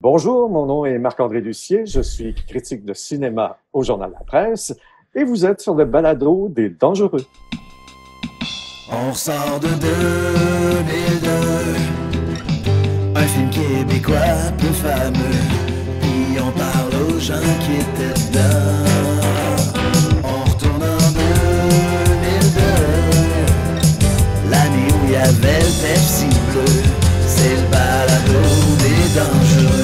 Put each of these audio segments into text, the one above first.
Bonjour, mon nom est Marc-André Lucier, je suis critique de cinéma au Journal La Presse et vous êtes sur le balado des Dangereux. On sort de 2002, un film québécois peu fameux, puis on parle aux gens qui étaient dedans. On retourne en 2002, l'année où il y avait le Pepsi bleu, c'est le balado des dangereux.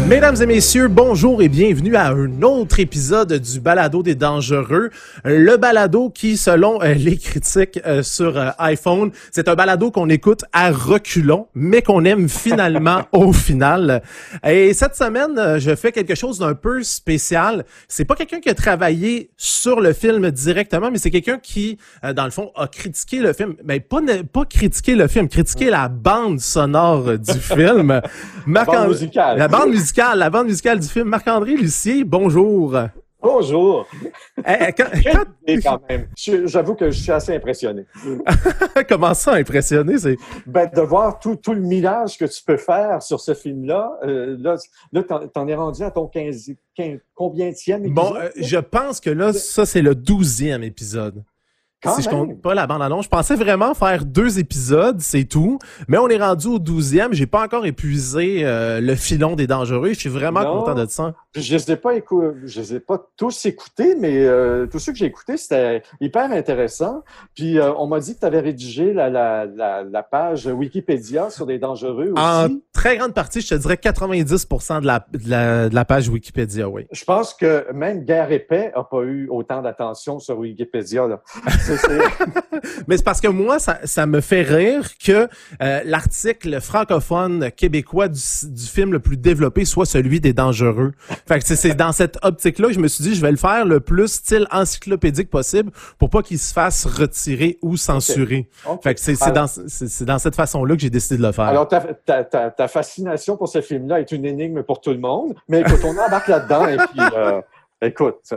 Mesdames et messieurs, bonjour et bienvenue à un autre épisode du Balado des Dangereux. Le balado qui, selon les critiques sur iPhone, c'est un balado qu'on écoute à reculons, mais qu'on aime finalement au final. Et cette semaine, je fais quelque chose d'un peu spécial. C'est pas quelqu'un qui a travaillé sur le film directement, mais c'est quelqu'un qui, dans le fond, a critiqué le film. Mais pas critiqué le film, critiqué la bande sonore du film. La bande musicale. La bande musicale du film. Marc-André Lucier, bonjour. Bonjour. Quand même. J'avoue que je suis assez impressionné. Comment ça, impressionné? De voir tout le millage que tu peux faire sur ce film-là. Là, t'en es rendu à ton combienième épisode? Bon, je pense que là, ça, c'est le 12e épisode. Si je compte pas la bande-annonce, je pensais vraiment faire 2 épisodes, c'est tout. Mais on est rendu au 12e. J'ai pas encore épuisé le filon des dangereux. Je suis vraiment content de ça. Je les ai pas tous écoutés, mais tous ceux que j'ai écoutés, c'était hyper intéressant. Puis on m'a dit que tu avais rédigé la page Wikipédia sur les dangereux aussi. En très grande partie, je te dirais 90% de la page Wikipédia, oui. Je pense que même Guerre et Paix a pas eu autant d'attention sur Wikipédia, là. Mais c'est parce que moi, ça me fait rire que l'article francophone québécois du film le plus développé soit celui des dangereux. Fait que c'est dans cette optique-là que je me suis dit, je vais le faire le plus style encyclopédique possible pour pas qu'il se fasse retirer ou censurer. Okay. Fait que c'est dans cette façon-là que j'ai décidé de le faire. Alors, ta fascination pour ce film-là est une énigme pour tout le monde, mais écoute, on embarque là-dedans et puis... Écoute,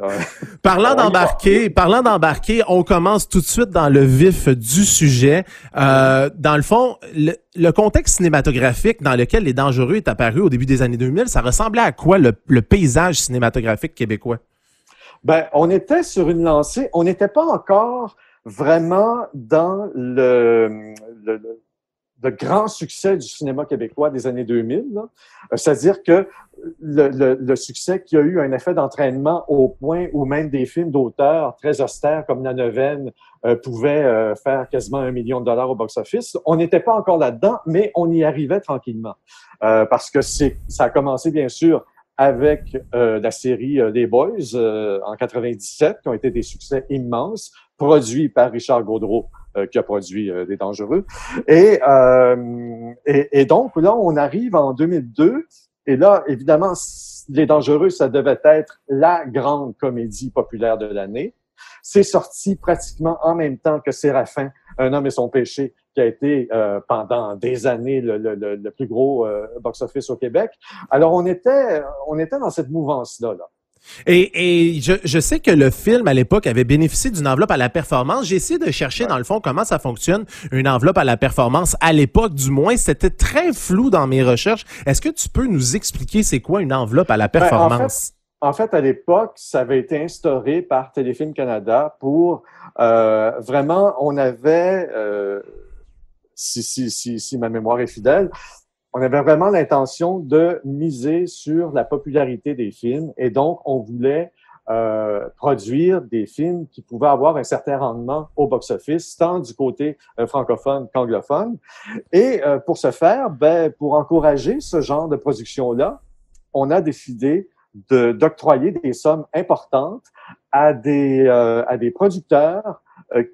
parlant d'embarquer, on commence tout de suite dans le vif du sujet. Dans le fond, le contexte cinématographique dans lequel Les Dangereux est apparu au début des années 2000, ça ressemblait à quoi le paysage cinématographique québécois? On était sur une lancée. On n'était pas encore vraiment dans le grand succès du cinéma québécois des années 2000. C'est-à-dire que le succès qui a eu un effet d'entraînement au point où même des films d'auteurs très austères comme La Neuvaine pouvaient faire quasiment $1 million au box-office. On n'était pas encore là-dedans, mais on y arrivait tranquillement. Parce que ça a commencé, bien sûr, avec la série Les Boys en 97, qui ont été des succès immenses, produits par Richard Gaudreault, qui a produit Les Dangereux. Et donc, là, on arrive en 2002, et là, évidemment, Les Dangereux, ça devait être la grande comédie populaire de l'année. C'est sorti pratiquement en même temps que Séraphin, Un homme et son péché, qui a été pendant des années le plus gros box-office au Québec. Alors, on était dans cette mouvance-là, là. Et je sais que le film, à l'époque, avait bénéficié d'une enveloppe à la performance. J'ai essayé de chercher, dans le fond, comment ça fonctionne, une enveloppe à la performance. À l'époque, du moins, c'était très flou dans mes recherches. Est-ce que tu peux nous expliquer c'est quoi une enveloppe à la performance? En fait, à l'époque, ça avait été instauré par Téléfilm Canada pour vraiment, on avait, si ma mémoire est fidèle, on avait vraiment l'intention de miser sur la popularité des films et donc on voulait produire des films qui pouvaient avoir un certain rendement au box-office, tant du côté francophone qu'anglophone. Et pour ce faire, pour encourager ce genre de production-là, on a décidé d'octroyer des sommes importantes à des producteurs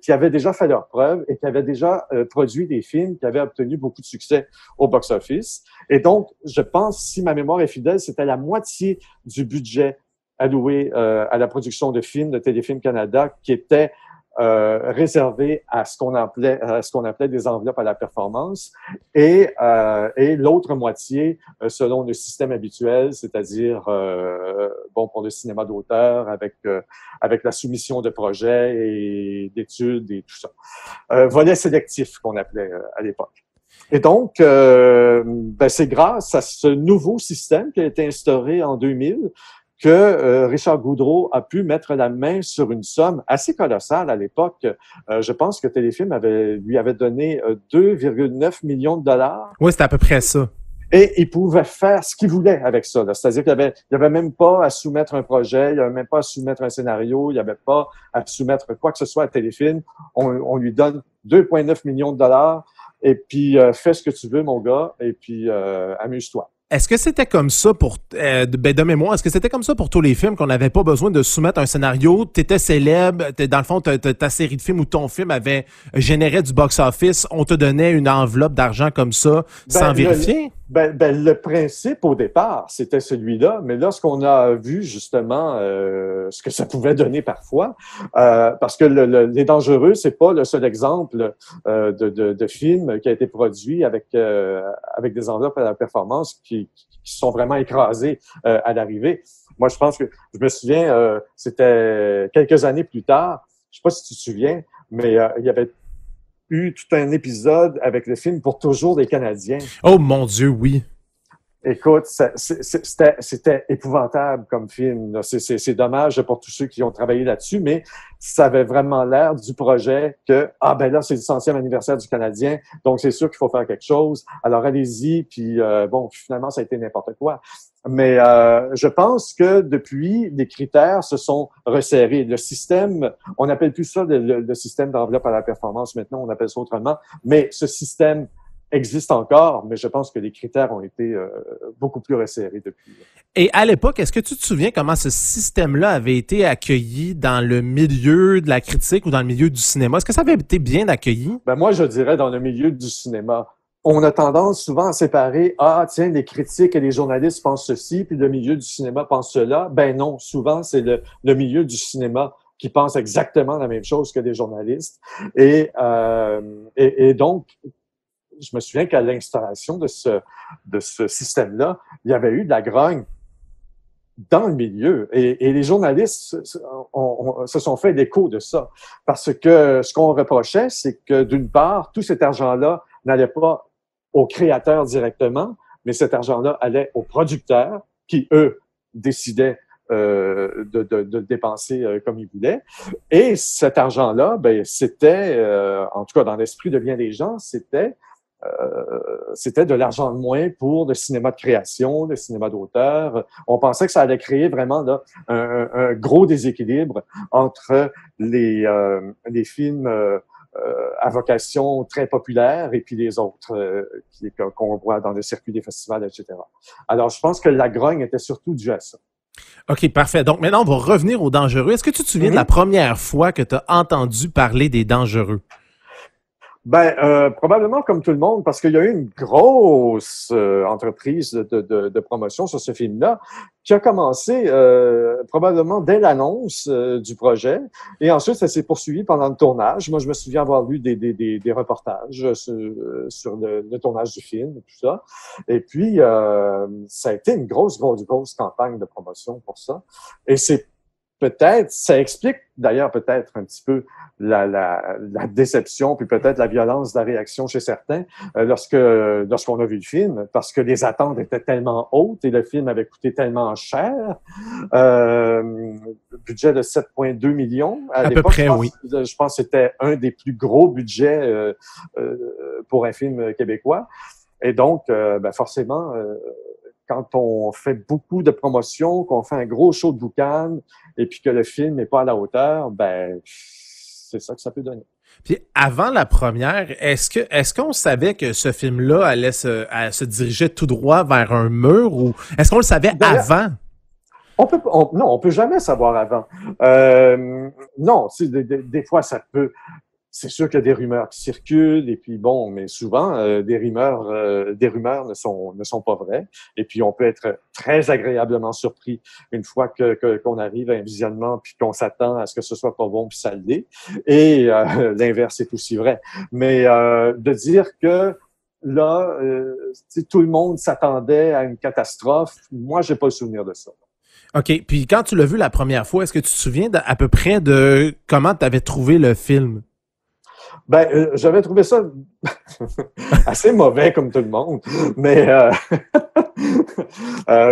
qui avaient déjà fait leurs preuves et qui avaient déjà produit des films qui avaient obtenu beaucoup de succès au box-office. Et donc, je pense, si ma mémoire est fidèle, c'était la moitié du budget alloué à la production de films de Téléfilm Canada qui était réservé à ce qu'on appelait des enveloppes à la performance et l'autre moitié selon le système habituel, c'est-à-dire pour le cinéma d'auteur avec la soumission de projets et d'études et tout ça. Volet sélectif qu'on appelait à l'époque. Et donc, c'est grâce à ce nouveau système qui a été instauré en 2000 que Richard Goudreau a pu mettre la main sur une somme assez colossale à l'époque. Je pense que Téléfilm lui avait donné 2,9 millions de dollars. Oui, c'était à peu près ça. Et il pouvait faire ce qu'il voulait avec ça. C'est-à-dire qu'il y avait même pas à soumettre un projet, il y avait même pas à soumettre un scénario, il y avait pas à soumettre quoi que ce soit à Téléfilm. On lui donne 2,9 millions de dollars et puis fais ce que tu veux, mon gars, et puis amuse-toi. Est-ce que c'était comme ça pour de mémoire, est-ce que c'était comme ça pour tous les films qu'on n'avait pas besoin de soumettre un scénario, t'étais célèbre, dans le fond ta série de films ou ton film générait du box-office, on te donnait une enveloppe d'argent comme ça sans vérifier? Le principe au départ, c'était celui-là, mais lorsqu'on a vu justement ce que ça pouvait donner parfois, parce que Les Dangereux, c'est pas le seul exemple de film qui a été produit avec des enveloppes à la performance qui sont vraiment écrasées à l'arrivée. Moi, je pense que je me souviens, c'était quelques années plus tard, je sais pas si tu te souviens, mais il y avait eu tout un épisode avec le film Pour toujours des Canadiens. Oh mon Dieu, oui. Écoute, c'était épouvantable comme film. C'est dommage pour tous ceux qui ont travaillé là-dessus, mais ça avait vraiment l'air du projet que, là, c'est le 100e anniversaire du Canadien, donc c'est sûr qu'il faut faire quelque chose. Alors, allez-y, puis finalement, ça a été n'importe quoi. Mais je pense que depuis, les critères se sont resserrés. Le système, on n'appelle plus ça le système d'enveloppe à la performance maintenant, on appelle ça autrement, mais ce système existe encore, mais je pense que les critères ont été beaucoup plus resserrés depuis. Et à l'époque, est-ce que tu te souviens comment ce système-là avait été accueilli dans le milieu de la critique ou dans le milieu du cinéma? Est-ce que ça avait été bien accueilli? Moi, je dirais dans le milieu du cinéma. On a tendance souvent à séparer, les critiques et les journalistes pensent ceci, puis le milieu du cinéma pense cela. Ben non, souvent, c'est le milieu du cinéma qui pense exactement la même chose que les journalistes. Et donc, je me souviens qu'à l'installation de ce système-là, il y avait eu de la grogne dans le milieu. Et les journalistes se sont fait l'écho de ça. Parce que ce qu'on reprochait, c'est que d'une part, tout cet argent-là n'allait pas aux créateurs directement, mais cet argent-là allait aux producteurs qui, eux, décidaient de dépenser comme ils voulaient. Et cet argent-là, c'était, en tout cas dans l'esprit de bien des gens, c'était de l'argent de moins pour le cinéma de création, le cinéma d'auteur. On pensait que ça allait créer vraiment là, un gros déséquilibre entre les films à vocation très populaire et puis les autres qu'on voit dans le circuit des festivals, etc. Alors, je pense que la grogne était surtout due à ça. OK, parfait. Donc, maintenant, on va revenir aux Dangereux. Est-ce que tu te souviens de la première fois que tu as entendu parler des Dangereux? Probablement comme tout le monde, parce qu'il y a eu une grosse entreprise de promotion sur ce film-là qui a commencé probablement dès l'annonce du projet, et ensuite ça s'est poursuivi pendant le tournage. Moi, je me souviens avoir lu des reportages sur le tournage du film et tout ça. Et puis ça a été une grosse campagne de promotion pour ça. Et ça explique d'ailleurs peut-être un petit peu la déception, puis peut-être la violence de la réaction chez certains lorsqu'on a vu le film, parce que les attentes étaient tellement hautes et le film avait coûté tellement cher. Budget de 7,2 millions. À peu près, oui. Je pense que c'était un des plus gros budgets pour un film québécois. Et donc, forcément... quand on fait beaucoup de promotions, qu'on fait un gros show de boucan et puis que le film n'est pas à la hauteur, c'est ça que ça peut donner. Puis avant la première, est-ce qu'on savait que ce film-là allait se diriger tout droit vers un mur, ou est-ce qu'on le savait avant? On peut jamais savoir avant. Non, des fois ça peut. C'est sûr qu'il y a des rumeurs qui circulent, et puis mais souvent des rumeurs ne sont pas vraies. Et puis on peut être très agréablement surpris une fois qu'on arrive à un visionnement, puis qu'on s'attend à ce que ce soit pas bon, puis ça l'est. Et l'inverse est aussi vrai. Mais de dire que là, tout le monde s'attendait à une catastrophe, moi j'ai pas le souvenir de ça. OK. Puis quand tu l'as vu la première fois, est-ce que tu te souviens à peu près de comment tu avais trouvé le film? J'avais trouvé ça assez mauvais comme tout le monde, mais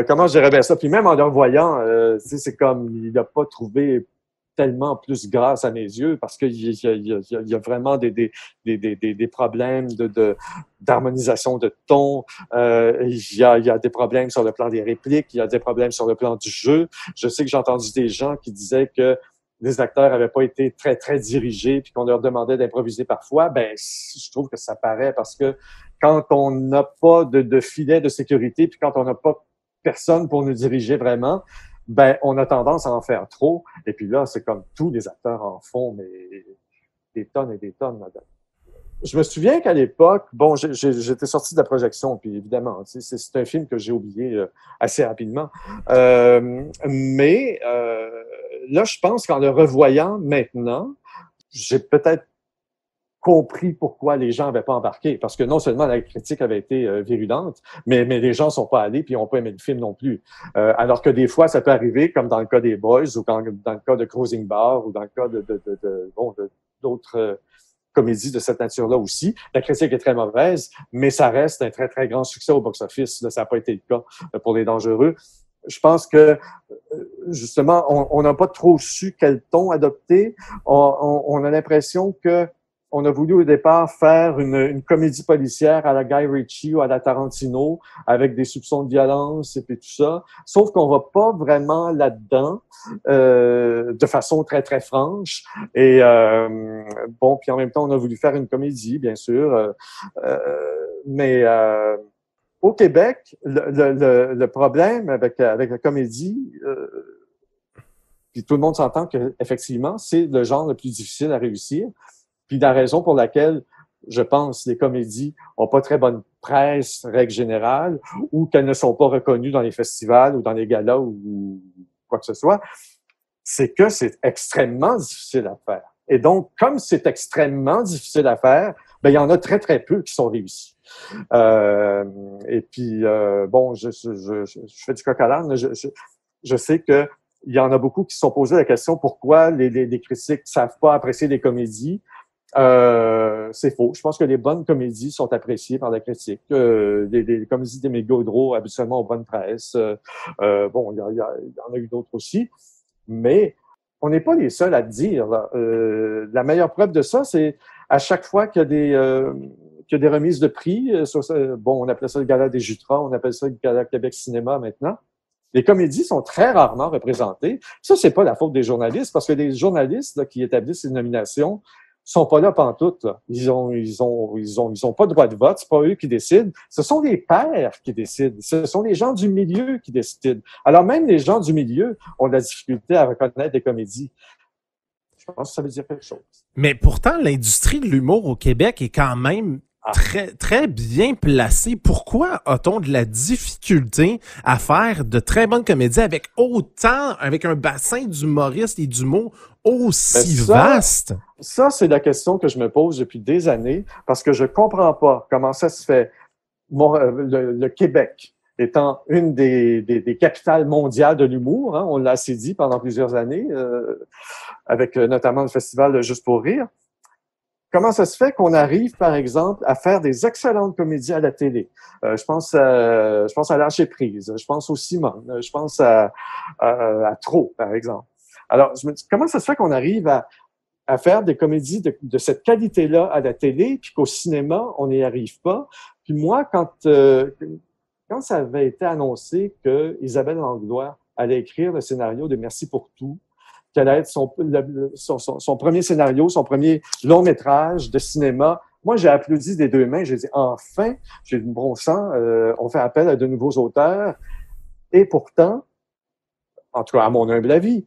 comment je dirais bien ça? Puis même en le revoyant, c'est comme il n'a pas trouvé tellement plus grâce à mes yeux parce qu'il y a vraiment des problèmes d'harmonisation de ton. Il y a des problèmes sur le plan des répliques, il y a des problèmes sur le plan du jeu. Je sais que j'ai entendu des gens qui disaient que les acteurs n'avaient pas été très, très dirigés puis qu'on leur demandait d'improviser parfois. Je trouve que ça paraît parce que quand on n'a pas de filet de sécurité puis quand on n'a pas personne pour nous diriger vraiment, on a tendance à en faire trop. Et puis là, c'est comme tous les acteurs en font, mais des tonnes et des tonnes, madame. Je me souviens qu'à l'époque, j'étais sorti de la projection, puis évidemment, c'est un film que j'ai oublié assez rapidement. Mais là, je pense qu'en le revoyant maintenant, j'ai peut-être compris pourquoi les gens n'avaient pas embarqué. Parce que non seulement la critique avait été virulente, mais les gens sont pas allés puis ils n'ont pas aimé le film non plus. Alors que des fois, ça peut arriver, comme dans le cas des Boys ou dans le cas de Cruising Bar ou dans le cas d'autres comédies de cette nature-là aussi. La critique est très mauvaise, mais ça reste un très, très grand succès au box-office. Là, ça n'a pas été le cas pour Les Dangereux. Je pense que, justement, on n'a pas trop su quel ton adopter. On a l'impression que on a voulu au départ faire une comédie policière à la Guy Ritchie ou à la Tarantino avec des soupçons de violence et puis tout ça. Sauf qu'on va pas vraiment là-dedans de façon très, très franche. Et puis en même temps, on a voulu faire une comédie, bien sûr. Mais au Québec, le problème avec la comédie, puis tout le monde s'entend que effectivement, c'est le genre le plus difficile à réussir. Puis la raison pour laquelle, je pense, les comédies ont pas très bonne presse, règle générale, ou qu'elles ne sont pas reconnues dans les festivals ou dans les galas ou quoi que ce soit, c'est que c'est extrêmement difficile à faire. Et donc, comme c'est extrêmement difficile à faire, il y en a très, très peu qui sont réussis. Et puis, je fais du coq à l'âne, je sais que il y en a beaucoup qui se sont posés la question pourquoi les critiques savent pas apprécier les comédies. C'est faux. Je pense que les bonnes comédies sont appréciées par la critique. Les comédies des méga-hydros, habituellement, ont bonne presse. Il y en a eu d'autres aussi. Mais on n'est pas les seuls à le dire. Là. La meilleure preuve de ça, c'est à chaque fois qu'il y a des remises de prix, on appelle ça le Gala des Jutras, on appelle ça le Gala Québec Cinéma maintenant. Les comédies sont très rarement représentées. Ça, c'est pas la faute des journalistes, parce que les journalistes là, qui établissent les nominations sont pas là pantoute. Là. Ils ont pas de droit de vote. C'est pas eux qui décident. Ce sont les pairs qui décident. Ce sont les gens du milieu qui décident. Alors même les gens du milieu ont de la difficulté à reconnaître des comédies. Je pense que ça veut dire quelque chose. Mais pourtant, l'industrie de l'humour au Québec est quand même très, très bien placée. Pourquoi a-t-on de la difficulté à faire de très bonnes comédies avec un bassin d'humoristes et d'humour aussi vaste? Ça, c'est la question que je me pose depuis des années parce que je comprends pas comment ça se fait. Le Québec étant une des capitales mondiales de l'humour, hein, on l'a assez dit pendant plusieurs années, avec notamment le festival Juste pour rire. Comment ça se fait qu'on arrive, par exemple, à faire des excellentes comédies à la télé? Je pense à Lâcher prise, je pense au Simone, je pense à Trop, par exemple. Alors, je me dis, comment ça se fait qu'on arrive à faire des comédies de cette qualité-là à la télé, puis qu'au cinéma, on n'y arrive pas? Puis moi, quand ça avait été annoncé que Isabelle Langlois allait écrire le scénario de Merci pour tout, qu'elle allait être son premier scénario, son premier long métrage de cinéma. Moi, j'ai applaudi des deux mains. J'ai dit, enfin, j'ai du bon sang, on fait appel à de nouveaux auteurs. Et pourtant, en tout cas, à mon humble avis,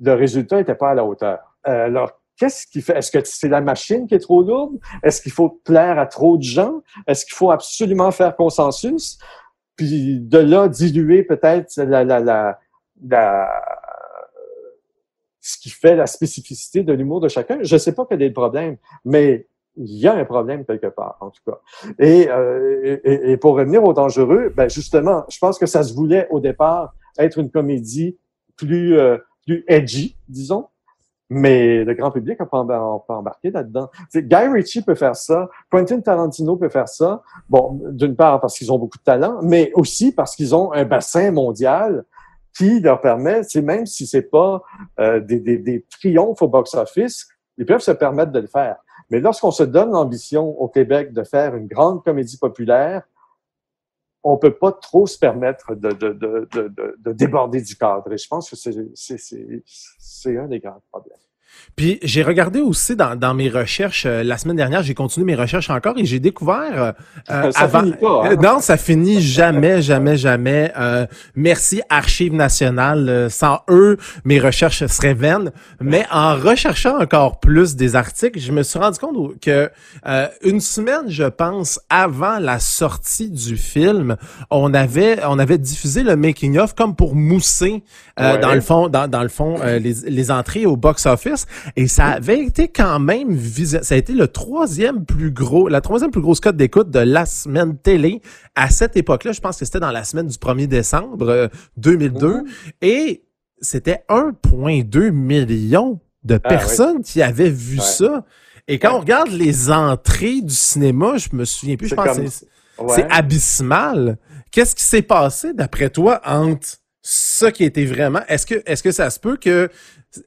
le résultat n'était pas à la hauteur. Alors, qu'est-ce qui fait? Est-ce que c'est la machine qui est trop lourde? Est-ce qu'il faut plaire à trop de gens? Est-ce qu'il faut absolument faire consensus? Puis de là, diluer peut-être ce qui fait la spécificité de l'humour de chacun. Je ne sais pas quel est le problème, mais il y a un problème quelque part, en tout cas. Et pour revenir aux Dangereux, justement, je pense que ça se voulait au départ être une comédie plus edgy, disons. Mais le grand public n'a pas embarqué là-dedans. T'sais, Guy Ritchie peut faire ça, Quentin Tarantino peut faire ça. Bon, d'une part parce qu'ils ont beaucoup de talent, mais aussi parce qu'ils ont un bassin mondial qui leur permet, même si c'est pas des triomphes au box-office, ils peuvent se permettre de le faire. Mais lorsqu'on se donne l'ambition au Québec de faire une grande comédie populaire, on peut pas trop se permettre de déborder du cadre. Et je pense que c'est un des grands problèmes. Puis j'ai regardé aussi dans mes recherches la semaine dernière, j'ai continué mes recherches encore et j'ai découvert ça avant finit pas, hein? non, ça finit jamais. Merci Archives nationales, sans eux mes recherches seraient vaines, mais en recherchant encore plus des articles, je me suis rendu compte que une semaine, je pense, avant la sortie du film, on avait diffusé le making of comme pour mousser dans le fond les entrées au box office. Et ça avait été quand même ça a été la troisième plus grosse cote d'écoute de la semaine télé à cette époque-là. Je pense que c'était dans la semaine du 1er décembre 2002. Et c'était 1,2 million de personnes qui avaient vu ça. Et quand on regarde les entrées du cinéma, je me souviens plus, je pense que c'est abysmal. Qu'est-ce qui s'est passé d'après toi entre ça qui était vraiment... Est-ce que ça se peut que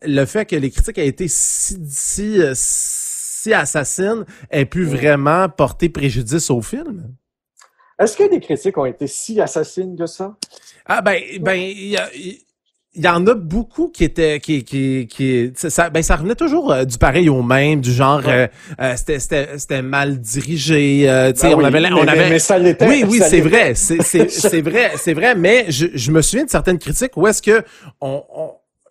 le fait que les critiques aient été si assassines ait pu vraiment porter préjudice au film? Est-ce que les critiques ont été si assassines que ça? Ah il y en a beaucoup qui étaient ça revenait toujours du pareil au même, du genre c'était mal dirigé, mais ça l'était. Oui, c'est vrai, c'est vrai, mais je me souviens de certaines critiques où est-ce que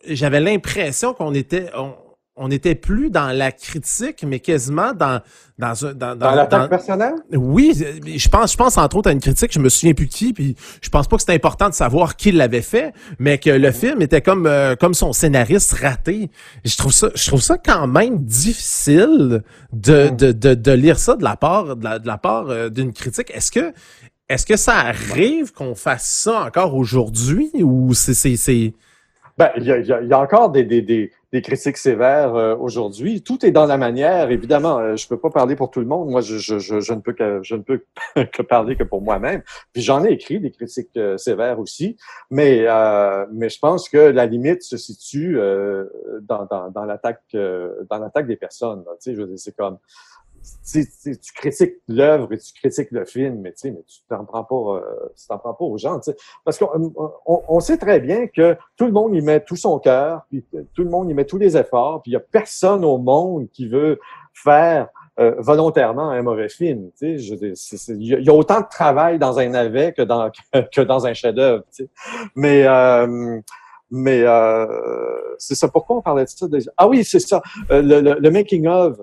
j'avais l'impression qu'on était plus dans la critique, mais quasiment dans l'attaque personnelle? Oui, je pense entre autres à une critique, je me souviens plus qui, puis je pense pas que c'était important de savoir qui l'avait fait, mais que le film était comme son scénariste raté. Je trouve ça quand même difficile de lire ça de la part d'une critique. Est-ce que ça arrive qu'on fasse ça encore aujourd'hui ou c'est... Ben, il y a encore des critiques sévères aujourd'hui. Tout est dans la manière. Évidemment, je peux pas parler pour tout le monde. Moi, je ne peux que parler que pour moi-même. Puis j'en ai écrit des critiques sévères aussi, mais je pense que la limite se situe dans l'attaque des personnes. Là. Tu sais, je veux dire, c'est comme tu critiques l'œuvre et tu critiques le film, mais tu t'en prends pas aux gens, tu sais. Parce qu'on sait très bien que tout le monde y met tout son cœur, puis tout le monde y met tous les efforts, puis il y a personne au monde qui veut faire volontairement un mauvais film, tu sais. Il y a autant de travail dans un navet que dans un chef-d'œuvre, tu sais. Mais c'est ça. Pourquoi on parlait de ça déjà? Ah oui, c'est ça. Le making of.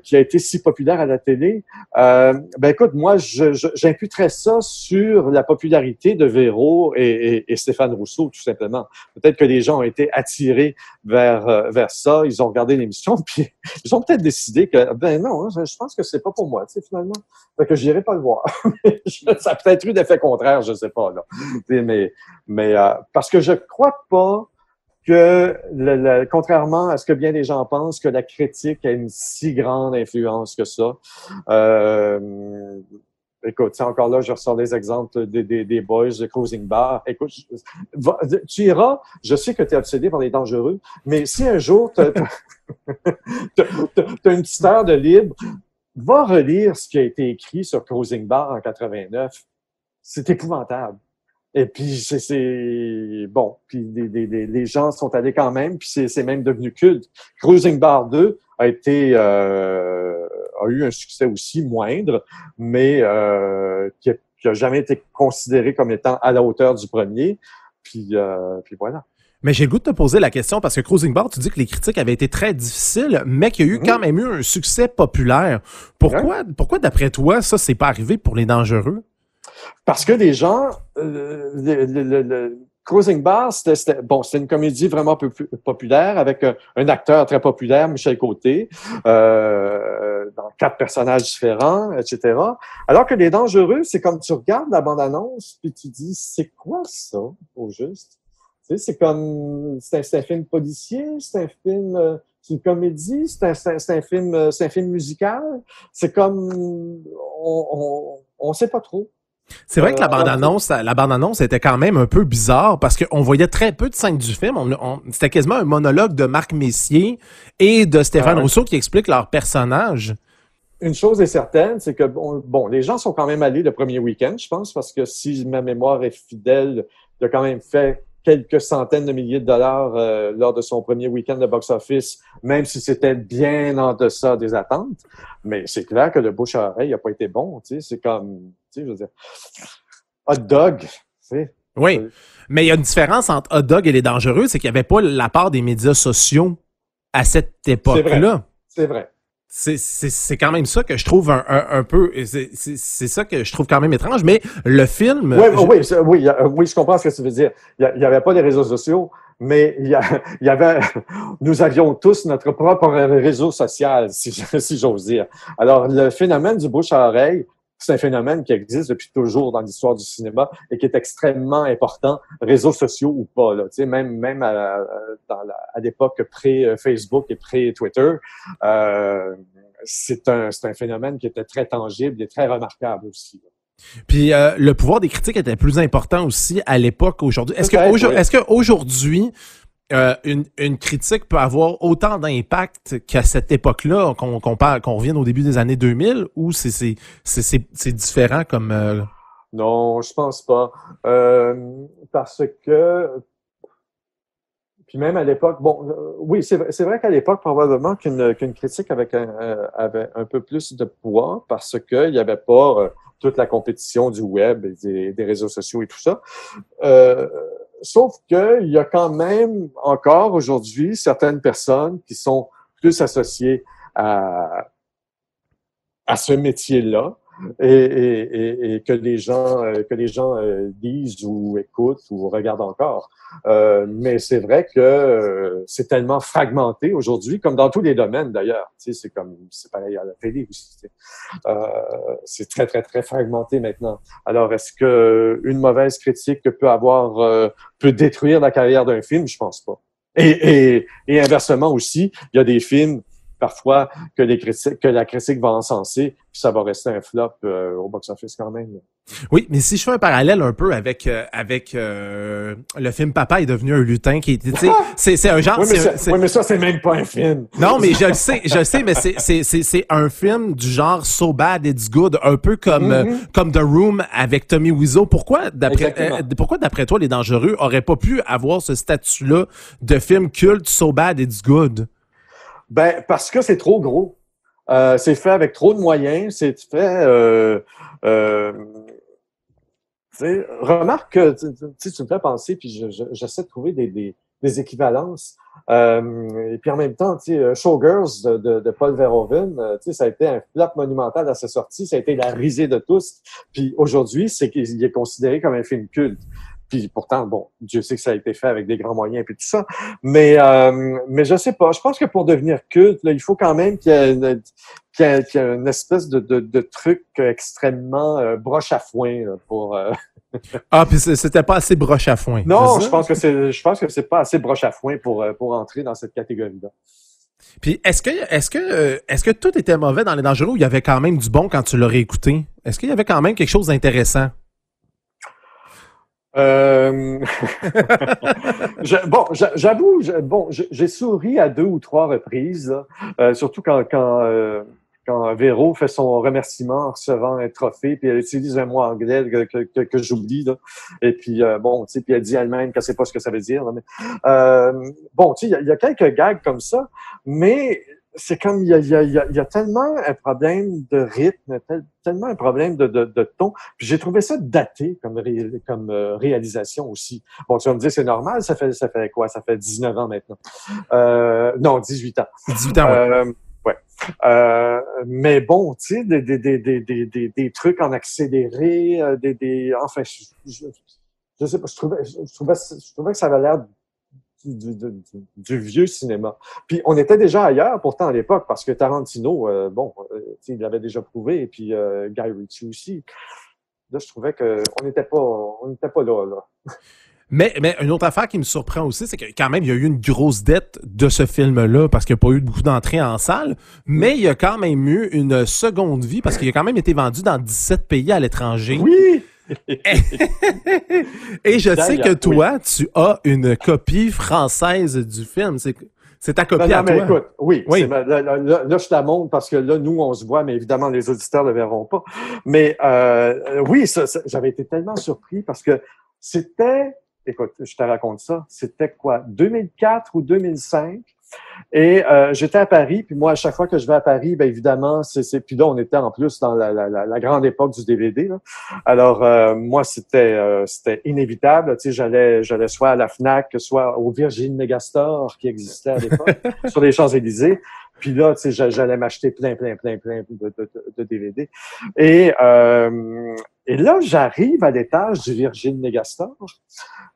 Qui a été si populaire à la télé, ben écoute, moi, j'imputerais ça sur la popularité de Véro et Stéphane Rousseau, tout simplement. Peut-être que les gens ont été attirés vers ça, ils ont regardé l'émission, puis ils ont peut-être décidé que, ben non, hein, je pense que c'est pas pour moi, tu sais, finalement. Fait que j'irai pas le voir. Ça a peut-être eu d'effet contraire, je sais pas, là. Mais parce que je crois pas que, contrairement à ce que bien des gens pensent, que la critique a une si grande influence que ça. Écoute, encore là, je ressors des exemples des Boys, de Cruising Bar. Écoute, tu iras, je sais que tu es obsédé par les dangereux, mais si un jour t'as une petite heure de libre, va relire ce qui a été écrit sur Cruising Bar en 89. C'est épouvantable. Et puis, c'est bon. Puis, les gens sont allés quand même, puis c'est même devenu culte. Cruising Bar 2 a eu un succès aussi moindre, mais qui a jamais été considéré comme étant à la hauteur du premier. Puis voilà. Mais j'ai le goût de te poser la question parce que Cruising Bar, tu dis que les critiques avaient été très difficiles, mais qu'il y a eu quand même eu un succès populaire. Pourquoi d'après toi, ça, c'est pas arrivé pour Les Dangereux? Parce que les gens, Cruising Bar, c'était une comédie vraiment populaire avec un acteur très populaire, Michel Côté, dans 4 personnages différents, etc. Alors que Les Dangereux, c'est comme tu regardes la bande-annonce puis tu dis, c'est quoi ça, au juste? Tu sais, c'est un film policier, c'est un film C'est une comédie? C'est un film musical? C'est comme... On sait pas trop. C'est vrai que la bande-annonce était quand même un peu bizarre parce qu'on voyait très peu de scènes du film. C'était quasiment un monologue de Marc Messier et de Stéphane Rousseau qui expliquent leurs personnages. Une chose est certaine, c'est que bon, les gens sont quand même allés le premier week-end, je pense, parce que si ma mémoire est fidèle, il a quand même fait quelques centaines de milliers de dollars lors de son premier week-end de box-office, même si c'était bien en deçà des attentes. Mais c'est clair que le bouche à oreille n'a pas été bon. Tu sais, c'est comme, tu sais, je veux dire, hot dog. Tu sais. Oui, mais il y a une différence entre Hot Dog et Les Dangereux, c'est qu'il n'y avait pas la part des médias sociaux à cette époque-là. C'est vrai. C'est quand même ça que je trouve un peu... C'est ça que je trouve quand même étrange, mais le film... Oui, je comprends ce que tu veux dire. Il y avait pas les réseaux sociaux, mais il y avait... Nous avions tous notre propre réseau social, si j'ose dire. Alors, le phénomène du bouche à oreille, c'est un phénomène qui existe depuis toujours dans l'histoire du cinéma et qui est extrêmement important, réseaux sociaux ou pas. Là. Tu sais, même à l'époque pré-Facebook et pré-Twitter, c'est un phénomène qui était très tangible et très remarquable aussi. Puis le pouvoir des critiques était plus important aussi à l'époque qu'aujourd'hui. Est-ce qu'aujourd'hui, une critique peut avoir autant d'impact qu'à cette époque-là, qu'on revienne au début des années 2000, ou c'est différent comme... Non, je pense pas. Parce que... Puis même à l'époque, oui, c'est vrai qu'à l'époque, probablement qu'une critique avait un peu plus de poids parce qu'il n'y avait pas toute la compétition du web et des réseaux sociaux et tout ça. Sauf qu'il y a quand même encore aujourd'hui certaines personnes qui sont plus associées à ce métier-là et que les gens lisent ou écoutent ou regardent encore. Mais c'est vrai que c'est tellement fragmenté aujourd'hui, comme dans tous les domaines d'ailleurs. Tu sais, c'est pareil à la télé aussi. Tu sais. C'est très très très fragmenté maintenant. Alors est-ce que une mauvaise critique peut détruire la carrière d'un film? Je pense pas. Et inversement aussi, il y a des films parfois que la critique va encenser, puis ça va rester un flop au box-office quand même. Oui, mais si je fais un parallèle un peu avec le film Papa est devenu un lutin qui était, tu sais, c'est un genre. Oui, mais ça c'est même pas un film. Non, mais je le sais, mais c'est un film du genre So Bad It's Good, un peu comme The Room avec Tommy Wiseau. Pourquoi d'après toi Les Dangereux auraient pas pu avoir ce statut-là de film culte So Bad It's Good? Ben parce que c'est trop gros. C'est fait avec trop de moyens. C'est fait. Remarque que tu me fais penser, puis j'essaie de trouver des équivalences. Et puis en même temps, Showgirls de Paul Verhoeven, ça a été un flop monumental à sa sortie. Ça a été la risée de tous. Puis aujourd'hui, c'est qu'il est considéré comme un film culte. Puis pourtant, bon, Dieu sait que ça a été fait avec des grands moyens et tout ça. Mais je sais pas. Je pense que pour devenir culte, là, il faut quand même qu'il y ait une espèce de truc extrêmement broche à foin là, pour. Ah, puis c'était pas assez broche à foin. Non, je pense que c'est pas assez broche à foin pour entrer dans cette catégorie-là. Puis est-ce que tout était mauvais dans Les Dangereux ou il y avait quand même du bon quand tu l'aurais écouté? Est-ce qu'il y avait quand même quelque chose d'intéressant? J'avoue, j'ai souri à 2 ou 3 reprises, surtout quand Véro fait son remerciement en recevant un trophée, puis elle utilise un mot anglais que j'oublie, là. Et puis, puis elle dit elle-même qu'elle sait pas ce que ça veut dire, là, mais, il y a quelques gags comme ça, mais c'est comme, il y a tellement un problème de rythme, tellement un problème de ton. Puis j'ai trouvé ça daté comme réalisation aussi. Bon, tu vas me dire, c'est normal, ça fait quoi? Ça fait 19 ans maintenant. Non, 18 ans. 18 ans, ouais. Mais bon, tu sais, des trucs en accéléré, enfin, je sais pas, je trouvais que ça avait l'air du vieux cinéma. Puis on était déjà ailleurs pourtant à l'époque parce que Tarantino, il l'avait déjà prouvé et puis Guy Ritchie aussi. Là, je trouvais que on n'était pas là. Mais une autre affaire qui me surprend aussi, c'est que quand même, il y a eu une grosse dette de ce film-là parce qu'il n'y a pas eu beaucoup d'entrées en salle, mais il y a quand même eu une seconde vie parce qu'il a quand même été vendu dans 17 pays à l'étranger. Oui! Et je sais que toi, tu as une copie française du film. C'est ta copie à toi. Mais écoute, oui. Là, je te la montre parce que là, nous, on se voit, mais évidemment, les auditeurs ne le verront pas. Mais oui, j'avais été tellement surpris parce que c'était, écoute, je te raconte ça, c'était quoi, 2004 ou 2005? Et j'étais à Paris, puis moi, à chaque fois que je vais à Paris, bien évidemment, puis là, on était en plus dans la grande époque du DVD, là. Alors, moi, c'était inévitable. Tu sais, j'allais soit à la Fnac, soit au Virgin Megastore qui existait à l'époque, sur les Champs-Élysées. Puis là, tu sais, j'allais m'acheter plein de DVD. Et là, j'arrive à l'étage du Virgin Megastore.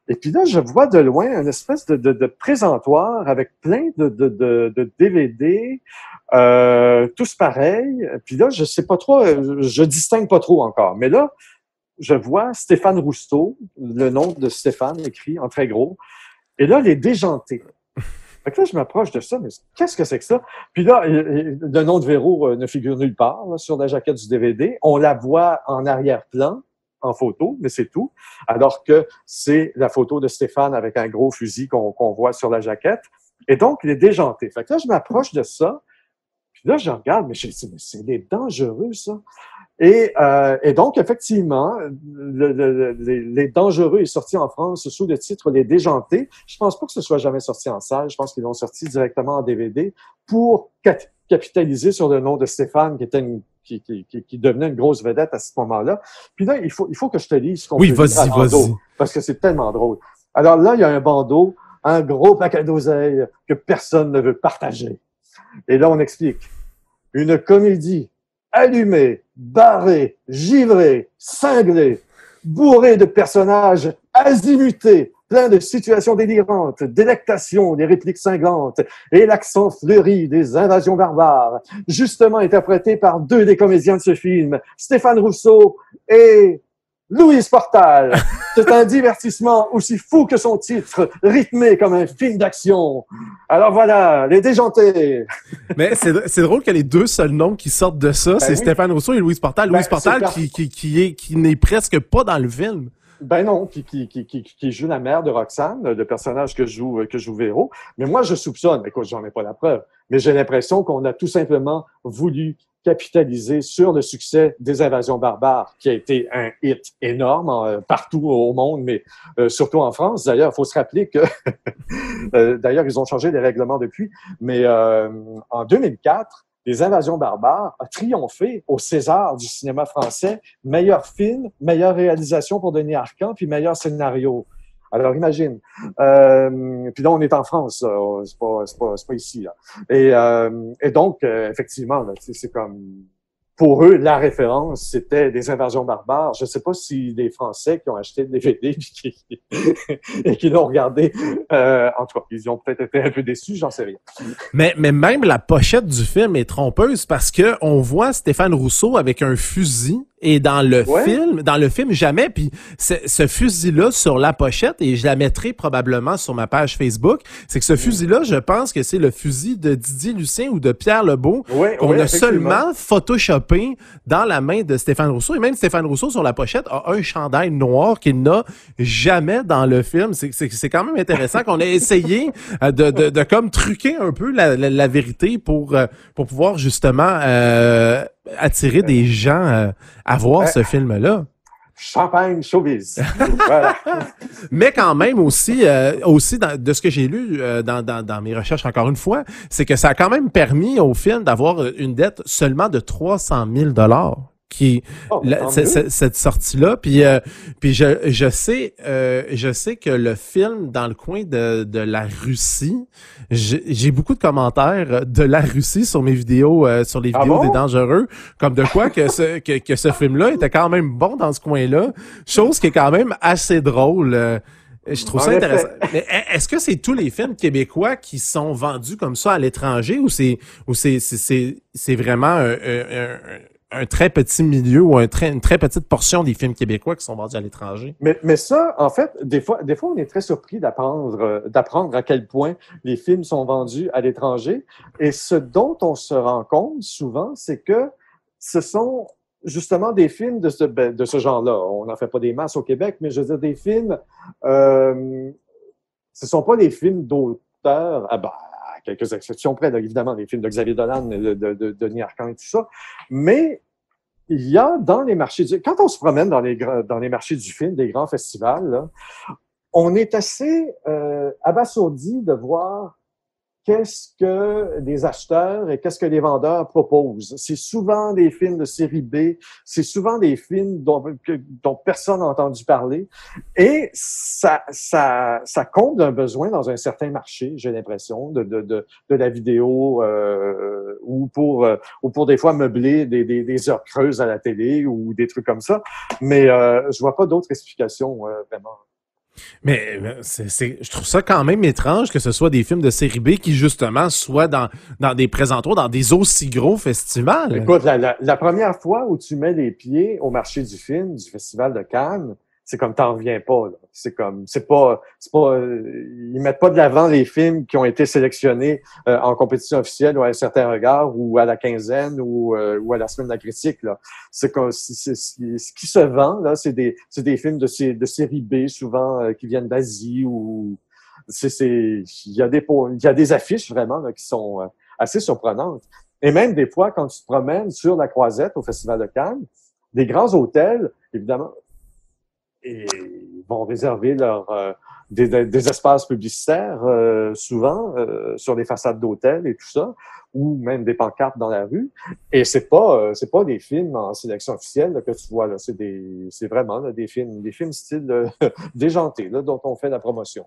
Et puis là, je vois de loin une espèce de présentoir avec plein de DVD, tous pareils. Puis là, je sais pas trop, je distingue pas trop encore. Mais là, je vois Stéphane Rousseau, le nom de Stéphane écrit en très gros. Et là, les déjantés. Fait que là, je m'approche de ça, mais qu'est-ce que c'est que ça? Puis là, le nom de Véro ne figure nulle part là, sur la jaquette du DVD. On la voit en arrière-plan, en photo, mais c'est tout. Alors que c'est la photo de Stéphane avec un gros fusil qu'on voit sur la jaquette. Et donc, il est déjanté. Fait que là, je m'approche de ça. Puis là, je regarde, mais c'est des dangereux, ça. Et donc, effectivement, les Dangereux est sorti en France sous le titre Les Déjantés. Je pense pas que ce soit jamais sorti en salle. Je pense qu'ils l'ont sorti directement en DVD pour capitaliser sur le nom de Stéphane, qui devenait une grosse vedette à ce moment-là. Puis là, il faut que je te lise ce qu'on peut lire à bandeau, parce que c'est tellement drôle. Alors là, il y a un bandeau, un gros paquet d'oseille que personne ne veut partager. Et là, on explique. Une comédie allumé, barré, givré, cinglé, bourré de personnages azimutés, plein de situations délirantes, délectations, des répliques cinglantes et l'accent fleuri des invasions barbares, justement interprété par deux des comédiens de ce film, Stéphane Rousseau et Louise Portal. C'est un divertissement aussi fou que son titre, rythmé comme un film d'action. Alors voilà, Les Déjantés. Mais c'est drôle que les deux seuls noms qui sortent de ça, c'est oui. Stéphane Rousseau et Louise Portal. Louise Portal qui n'est presque pas dans le film. Ben non, qui joue la mère de Roxane, le personnage que joue Véro. Mais moi, je soupçonne, écoute, j'en ai pas la preuve, mais j'ai l'impression qu'on a tout simplement voulu capitaliser sur le succès des Invasions barbares, qui a été un hit énorme partout au monde, mais surtout en France. D'ailleurs, il faut se rappeler que, d'ailleurs, ils ont changé les règlements depuis, mais en 2004, Les Invasions barbares a triomphé au César du cinéma français, meilleur film, meilleure réalisation pour Denis Arcand, puis meilleur scénario. Alors, imagine. Puis là, on est en France, c'est pas ici, là. Et donc, effectivement, là, c'est comme, pour eux, la référence, c'était des Invasions barbares. Je sais pas si des Français qui ont acheté le DVD et qui l'ont regardé, en tout cas, ils ont peut-être été un peu déçus, j'en sais rien. Mais même la pochette du film est trompeuse parce que on voit Stéphane Rousseau avec un fusil. Et dans le film, jamais. Puis ce fusil-là sur la pochette, et je la mettrai probablement sur ma page Facebook, c'est que ce fusil-là, je pense que c'est le fusil de Didier Lucien ou de Pierre Lebeau qu'on a seulement photoshopé dans la main de Stéphane Rousseau. Et même Stéphane Rousseau, sur la pochette, a un chandail noir qu'il n'a jamais dans le film. C'est quand même intéressant qu'on ait essayé de comme truquer un peu la vérité pour pouvoir justement attirer des gens à voir ce film-là. Champagne showbiz. Voilà. Mais quand même aussi de ce que j'ai lu dans mes recherches encore une fois, c'est que ça a quand même permis au film d'avoir une dette seulement de 300 000 $. Cette sortie-là, puis je sais que le film dans le coin de la Russie, j'ai beaucoup de commentaires de la Russie sur mes vidéos, sur les vidéos des Dangereux, comme de quoi que ce film-là était quand même bon dans ce coin-là, chose qui est quand même assez drôle. Je trouve ça intéressant. Mais est-ce que c'est tous les films québécois qui sont vendus comme ça à l'étranger ou c'est vraiment un très petit milieu ou une très petite portion des films québécois qui sont vendus à l'étranger. Mais ça, en fait, des fois, on est très surpris d'apprendre à quel point les films sont vendus à l'étranger. Et ce dont on se rend compte souvent, c'est que ce sont justement des films de ce genre-là. On n'en fait pas des masses au Québec, mais je veux dire, des films, ce sont pas des films d'auteurs, à quelques exceptions près, là, évidemment, les films de Xavier Dolan, de Denis Arcand et tout ça, mais il y a dans les marchés quand on se promène dans les marchés du film, des grands festivals, là, on est assez abasourdi de voir qu'est-ce que les acheteurs et qu'est-ce que les vendeurs proposent. C'est souvent des films de série B, c'est souvent des films dont personne n'a entendu parler, et ça comble un besoin dans un certain marché, j'ai l'impression, de la vidéo, ou pour des fois meubler des heures creuses à la télé ou des trucs comme ça. Mais je vois pas d'autres explications vraiment. Mais je trouve ça quand même étrange que ce soit des films de série B qui, justement, soient dans des présentoirs, dans des aussi gros festivals. Écoute, la première fois où tu mets les pieds au marché du film, du Festival de Cannes, c'est comme t'en reviens pas, là. C'est pas, ils mettent pas de l'avant les films qui ont été sélectionnés en compétition officielle ou à un certain regard ou à la quinzaine ou à la semaine de la critique, là. Ce qui se vend, là, c'est des films de série B, souvent, qui viennent d'Asie ou, il y a des affiches vraiment, là, qui sont assez surprenantes. Et même des fois, quand tu te promènes sur la Croisette au Festival de Cannes, des grands hôtels, évidemment, et ils vont réserver des espaces publicitaires souvent sur les façades d'hôtels et tout ça, ou même des pancartes dans la rue. Et c'est pas des films en sélection officielle là, que tu vois là, c'est vraiment là, des films style déjanté là, dont on fait la promotion.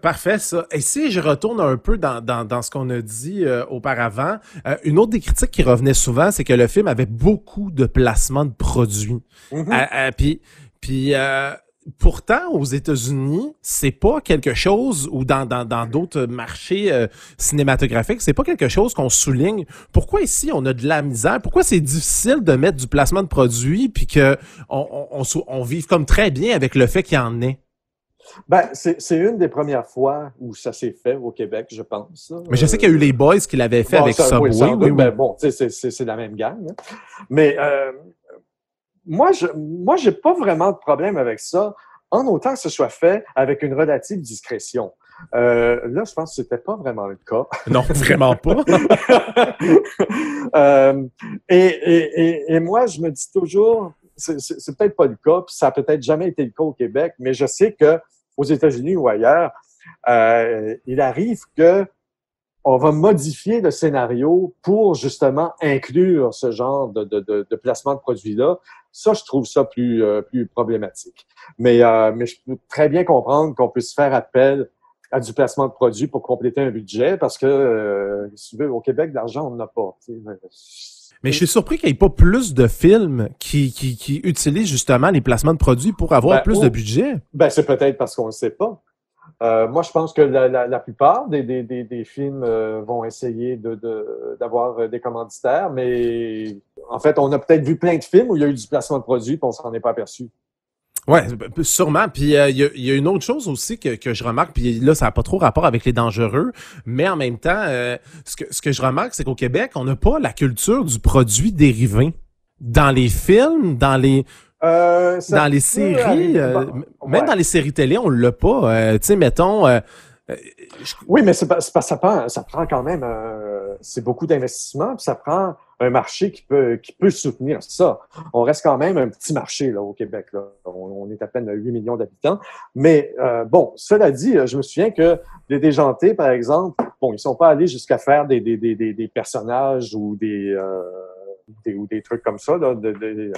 Parfait, ça. Et si je retourne un peu dans ce qu'on a dit auparavant, une autre des critiques qui revenait souvent, c'est que le film avait beaucoup de placements de produits. Mm-hmm. Puis pourtant, aux États-Unis, c'est pas quelque chose, ou dans d'autres marchés cinématographiques, c'est pas quelque chose qu'on souligne. Pourquoi ici, on a de la misère? Pourquoi c'est difficile de mettre du placement de produits puis que on vive comme très bien avec le fait qu'il y en ait? Ben, c'est une des premières fois où ça s'est fait au Québec, je pense. Mais je sais qu'il y a eu les Boys qui l'avaient fait avec Subway. Oui. Ben, bon, c'est la même gang. Hein. Mais moi, j'ai pas vraiment de problème avec ça, en autant que ce soit fait avec une relative discrétion. Là, je pense que c'était pas vraiment le cas. Non, vraiment pas. Et moi, je me dis toujours, c'est peut-être pas le cas, puis ça a peut-être jamais été le cas au Québec, mais je sais que aux États-Unis ou ailleurs, il arrive que on va modifier le scénario pour justement inclure ce genre de placement de produits-là. Ça, je trouve ça plus problématique. Mais je peux très bien comprendre qu'on puisse faire appel à du placement de produits pour compléter un budget parce que, si tu veux, au Québec, l'argent, on n'en a pas. Mais je suis surpris qu'il n'y ait pas plus de films qui utilisent justement les placements de produits pour avoir plus de budget. Ben, c'est peut-être parce qu'on ne le sait pas. Moi, je pense que la plupart des films vont essayer d'avoir des commanditaires, mais en fait, on a peut-être vu plein de films où il y a eu du placement de produits et on s'en est pas aperçu. Ouais, sûrement. Puis il y a une autre chose aussi que je remarque, puis là, ça n'a pas trop rapport avec les dangereux, mais en même temps, ce que je remarque, c'est qu'au Québec, on n'a pas la culture du produit dérivé. Dans les films, dans les séries, même dans les séries télé, on l'a pas. Tu sais, mettons... Oui, mais ça prend quand même... c'est beaucoup d'investissement, puis ça prend un marché qui peut soutenir ça. On reste quand même un petit marché là au Québec. Là. On est à peine 8 millions d'habitants. Mais bon, cela dit, je me souviens que les Déjantés, par exemple, bon, ils sont pas allés jusqu'à faire des personnages ou des trucs comme ça, là,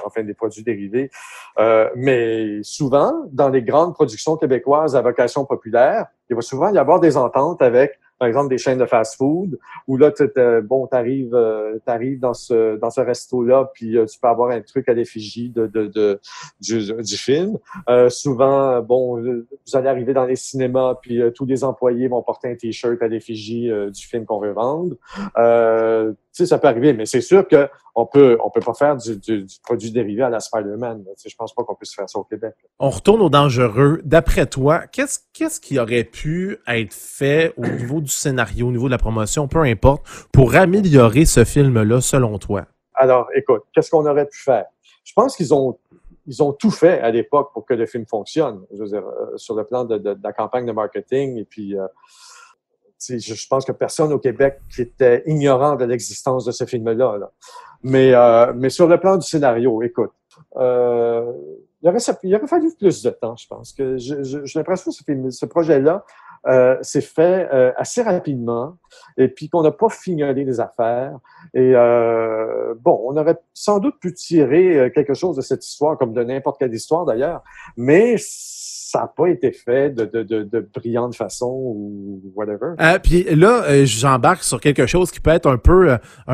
enfin des produits dérivés. Mais souvent, dans les grandes productions québécoises à vocation populaire, il va souvent y avoir des ententes avec, par exemple, des chaînes de fast-food, où là, t'arrives dans ce resto-là, puis tu peux avoir un truc à l'effigie du film. Souvent, bon, vous allez arriver dans les cinémas, puis tous les employés vont porter un T-shirt à l'effigie du film qu'on veut vendre. Tu sais, ça peut arriver, mais c'est sûr que on peut pas faire du produit dérivé à la Spider-Man. Tu sais, je pense pas qu'on puisse faire ça au Québec. On retourne au dangereux. D'après toi, qu'est-ce qui aurait pu être fait au niveau du scénario, au niveau de la promotion, peu importe, pour améliorer ce film-là, selon toi? Alors, écoute, qu'est-ce qu'on aurait pu faire? Je pense qu'ils ont tout fait à l'époque pour que le film fonctionne. Je veux dire, sur le plan de la campagne de marketing et puis je pense que personne au Québec qui était ignorant de l'existence de ce film-là. Là. Mais sur le plan du scénario, écoute, il aurait fallu plus de temps, je pense. Que j'ai l'impression que ce projet-là s'est fait assez rapidement et puis qu'on n'a pas fignolé les affaires. Et on aurait sans doute pu tirer quelque chose de cette histoire, comme de n'importe quelle histoire d'ailleurs, mais ça n'a pas été fait de brillante façon ou whatever. Puis là, j'embarque sur quelque chose qui peut être un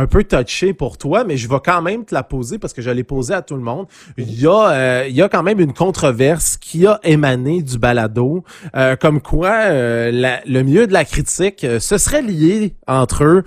peu touché pour toi, mais je vais quand même te la poser parce que je l'ai posée à tout le monde. Il y a quand même une controverse qui a émané du balado, comme quoi le milieu de la critique se serait lié entre eux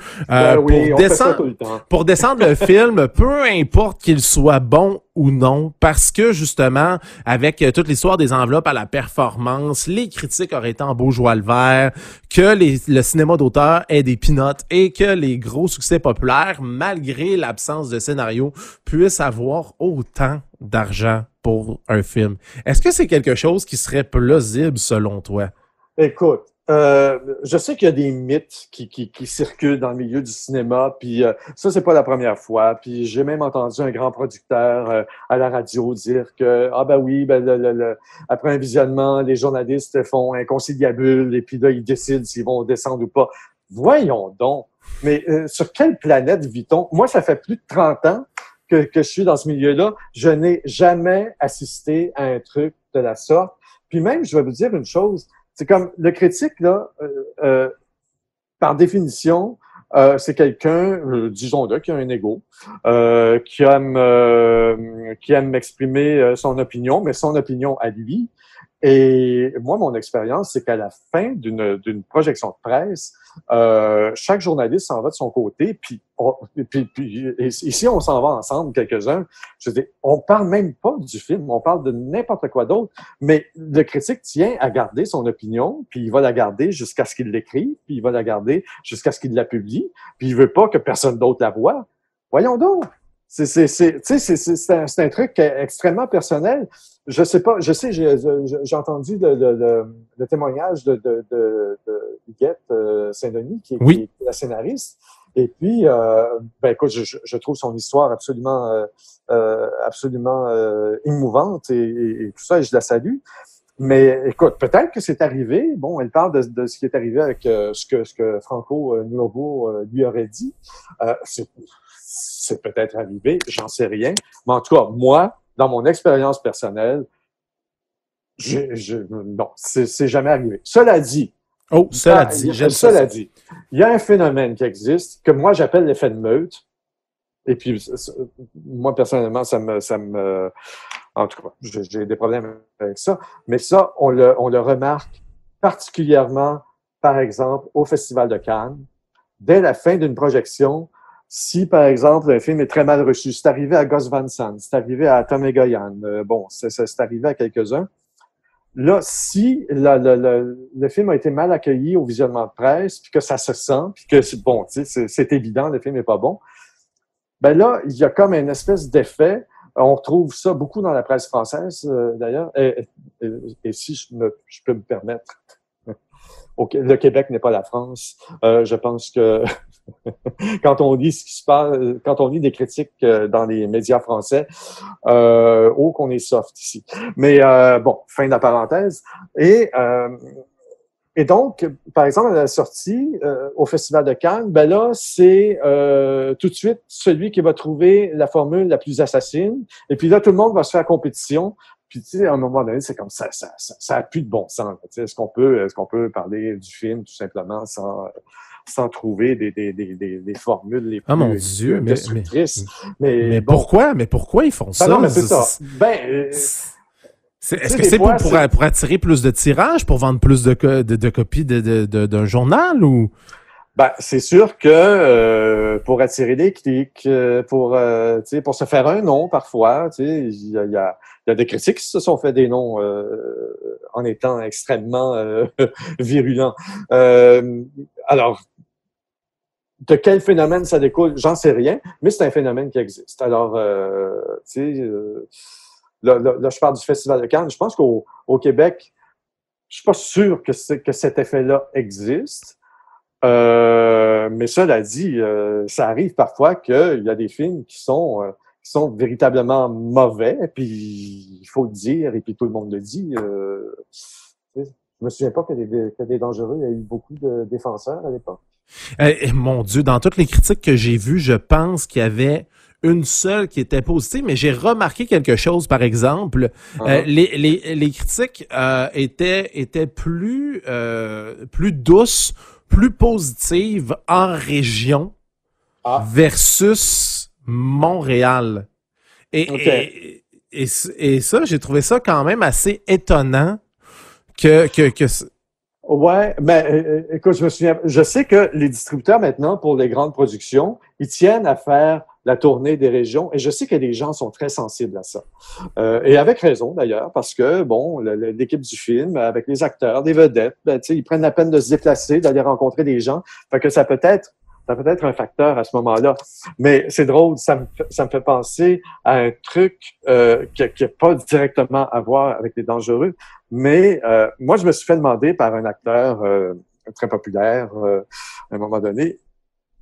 pour descendre le film, peu importe qu'il soit bon ou non, parce que justement, avec toute l'histoire des enveloppes à la performance, les critiques auraient été en beau joie le vert, que le cinéma d'auteur ait des peanuts et que les gros succès populaires, malgré l'absence de scénario, puissent avoir autant d'argent pour un film. Est-ce que c'est quelque chose qui serait plausible selon toi? Écoute, je sais qu'il y a des mythes qui circulent dans le milieu du cinéma, puis ça, c'est pas la première fois. Puis j'ai même entendu un grand producteur à la radio dire que après un visionnement, les journalistes font un conciliabule et puis là, ils décident s'ils vont descendre ou pas. Voyons donc. Mais sur quelle planète vit-on? Moi, ça fait plus de 30 ans que je suis dans ce milieu-là. Je n'ai jamais assisté à un truc de la sorte. Puis même, je vais vous dire une chose. C'est comme le critique, là, par définition, c'est quelqu'un, disons-le, qui a un ego, qui aime exprimer son opinion, mais son opinion à lui. Et moi, mon expérience, c'est qu'à la fin d'une projection de presse, chaque journaliste s'en va de son côté, puis ici, on s'en va ensemble, quelques-uns. Je veux dire, on parle même pas du film, on parle de n'importe quoi d'autre, mais le critique tient à garder son opinion, puis il va la garder jusqu'à ce qu'il l'écrive, puis il va la garder jusqu'à ce qu'il la publie, puis il veut pas que personne d'autre la voie. Voyons donc! C'est un truc extrêmement personnel. Je sais, j'ai entendu le témoignage de Huguette Saint-Denis, qui est la scénariste. Et puis, écoute, je trouve son histoire absolument émouvante et tout ça, et je la salue. Mais écoute, peut-être que c'est arrivé. Bon, elle parle de ce qui est arrivé avec ce que Franco Nuovo lui aurait dit. C'est peut-être arrivé, j'en sais rien. Mais en tout cas, moi, dans mon expérience personnelle, non, c'est jamais arrivé. Cela dit, il y a un phénomène qui existe que moi j'appelle l'effet de meute. Et puis, moi personnellement, ça me, en tout cas, j'ai des problèmes avec ça. Mais ça, on le remarque particulièrement, par exemple, au Festival de Cannes, dès la fin d'une projection. Si, par exemple, un film est très mal reçu, c'est arrivé à Gus Van Sant, c'est arrivé à Tom Egoyan, c'est arrivé à quelques-uns. Là, si le film a été mal accueilli au visionnement de presse, puis que ça se sent, puis que c'est évident, le film est pas bon, ben là, il y a comme une espèce d'effet. On retrouve ça beaucoup dans la presse française, d'ailleurs. Et si je peux me permettre, le Québec n'est pas la France. Je pense que quand on lit ce qui se passe, quand on lit des critiques dans les médias français, qu'on est soft ici. Mais fin de la parenthèse. Et donc, par exemple, à la sortie au Festival de Cannes, ben là, c'est tout de suite celui qui va trouver la formule la plus assassine. Et puis là, tout le monde va se faire compétition. Puis tu sais, à un moment donné, c'est comme ça a plus de bon sens. Tu sais, est-ce qu'on peut parler du film tout simplement sans trouver des formules les plus destructrices. Mais pourquoi ils font ça? Non, mais c'est ça. Est-ce que c'est pour attirer plus de tirages, pour vendre plus de copies d'un journal ou? Ben, c'est sûr que pour attirer des clics, pour se faire un nom parfois, il y a des critiques qui se sont fait des noms en étant extrêmement virulents. Alors, de quel phénomène ça découle, j'en sais rien, mais c'est un phénomène qui existe. Alors, là, je parle du Festival de Cannes. Je pense qu'au Québec, je suis pas sûr que cet effet-là existe. Mais cela dit, ça arrive parfois qu'il y a des films qui sont véritablement mauvais, puis il faut le dire, et puis tout le monde le dit. Je me souviens pas que des dangereux, il y a eu beaucoup de défenseurs à l'époque. Mon Dieu, dans toutes les critiques que j'ai vues, je pense qu'il y avait une seule qui était positive, mais j'ai remarqué quelque chose, par exemple. Les critiques étaient plus douces, plus positives en région versus Montréal. Et ça, j'ai trouvé ça quand même assez étonnant que Ouais, mais écoute, je sais que les distributeurs maintenant, pour les grandes productions, ils tiennent à faire la tournée des régions, et je sais que les gens sont très sensibles à ça. Et avec raison d'ailleurs, parce que bon, l'équipe du film, avec les acteurs, les vedettes, ils prennent la peine de se déplacer, d'aller rencontrer des gens. Fait que ça peut être un facteur à ce moment-là. Mais c'est drôle, ça me fait penser à un truc qui n'a pas directement à voir avec les dangereux. Mais moi, je me suis fait demander par un acteur très populaire à un moment donné,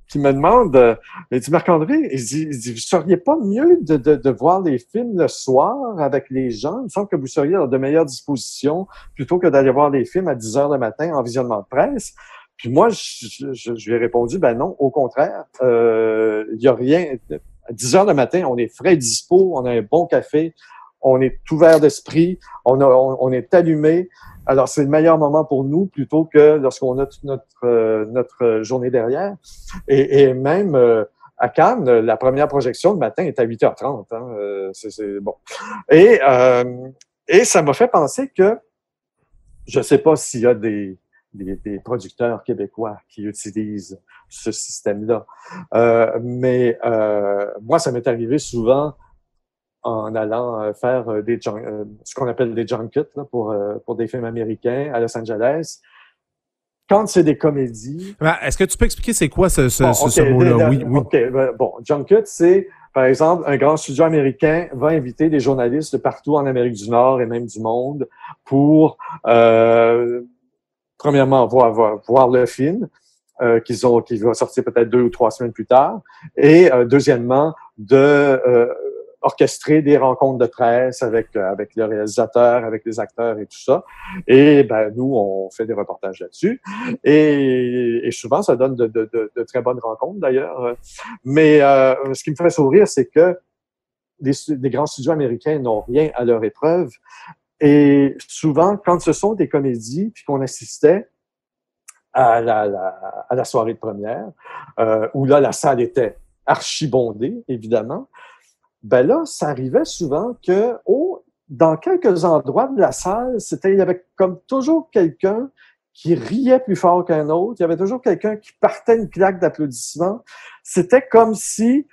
qui me demande, il dit, Marc-André, il dit, vous seriez pas mieux de voir les films le soir avec les gens? Il me semble que vous seriez dans de meilleures dispositions plutôt que d'aller voir les films à 10 heures le matin en visionnement de presse. Puis moi, je lui ai répondu, ben non, au contraire, il y a rien. À 10 heures le matin, on est frais dispo, on a un bon café, on est ouvert d'esprit, on est allumé. Alors, c'est le meilleur moment pour nous plutôt que lorsqu'on a toute notre journée derrière. Et même à Cannes, la première projection le matin est à 8h30. C'est bon. Et ça m'a fait penser que je sais pas s'il y a des producteurs québécois qui utilisent ce système-là. Mais moi, ça m'est arrivé souvent en allant faire ce qu'on appelle des junkets là, pour des films américains à Los Angeles. Quand c'est des comédies... Est-ce que tu peux expliquer c'est quoi ce mot-là? Oui. OK. Bon, junket, c'est, par exemple, un grand studio américain va inviter des journalistes de partout en Amérique du Nord et même du monde pour, premièrement, voir le film qui va sortir peut-être 2 ou 3 semaines plus tard, et deuxièmement, orchestrer des rencontres de presse avec le réalisateur, avec les acteurs et tout ça. Et ben nous, on fait des reportages là-dessus. Et souvent, ça donne de très bonnes rencontres d'ailleurs. Mais ce qui me fait sourire, c'est que les grands studios américains n'ont rien à leur épreuve. Et souvent, quand ce sont des comédies, puis qu'on assistait à la soirée de première, où là, la salle était archi-bondée, évidemment, ben là, ça arrivait souvent que, dans quelques endroits de la salle, il y avait comme toujours quelqu'un qui riait plus fort qu'un autre. Il y avait toujours quelqu'un qui partait une claque d'applaudissements. C'était comme si,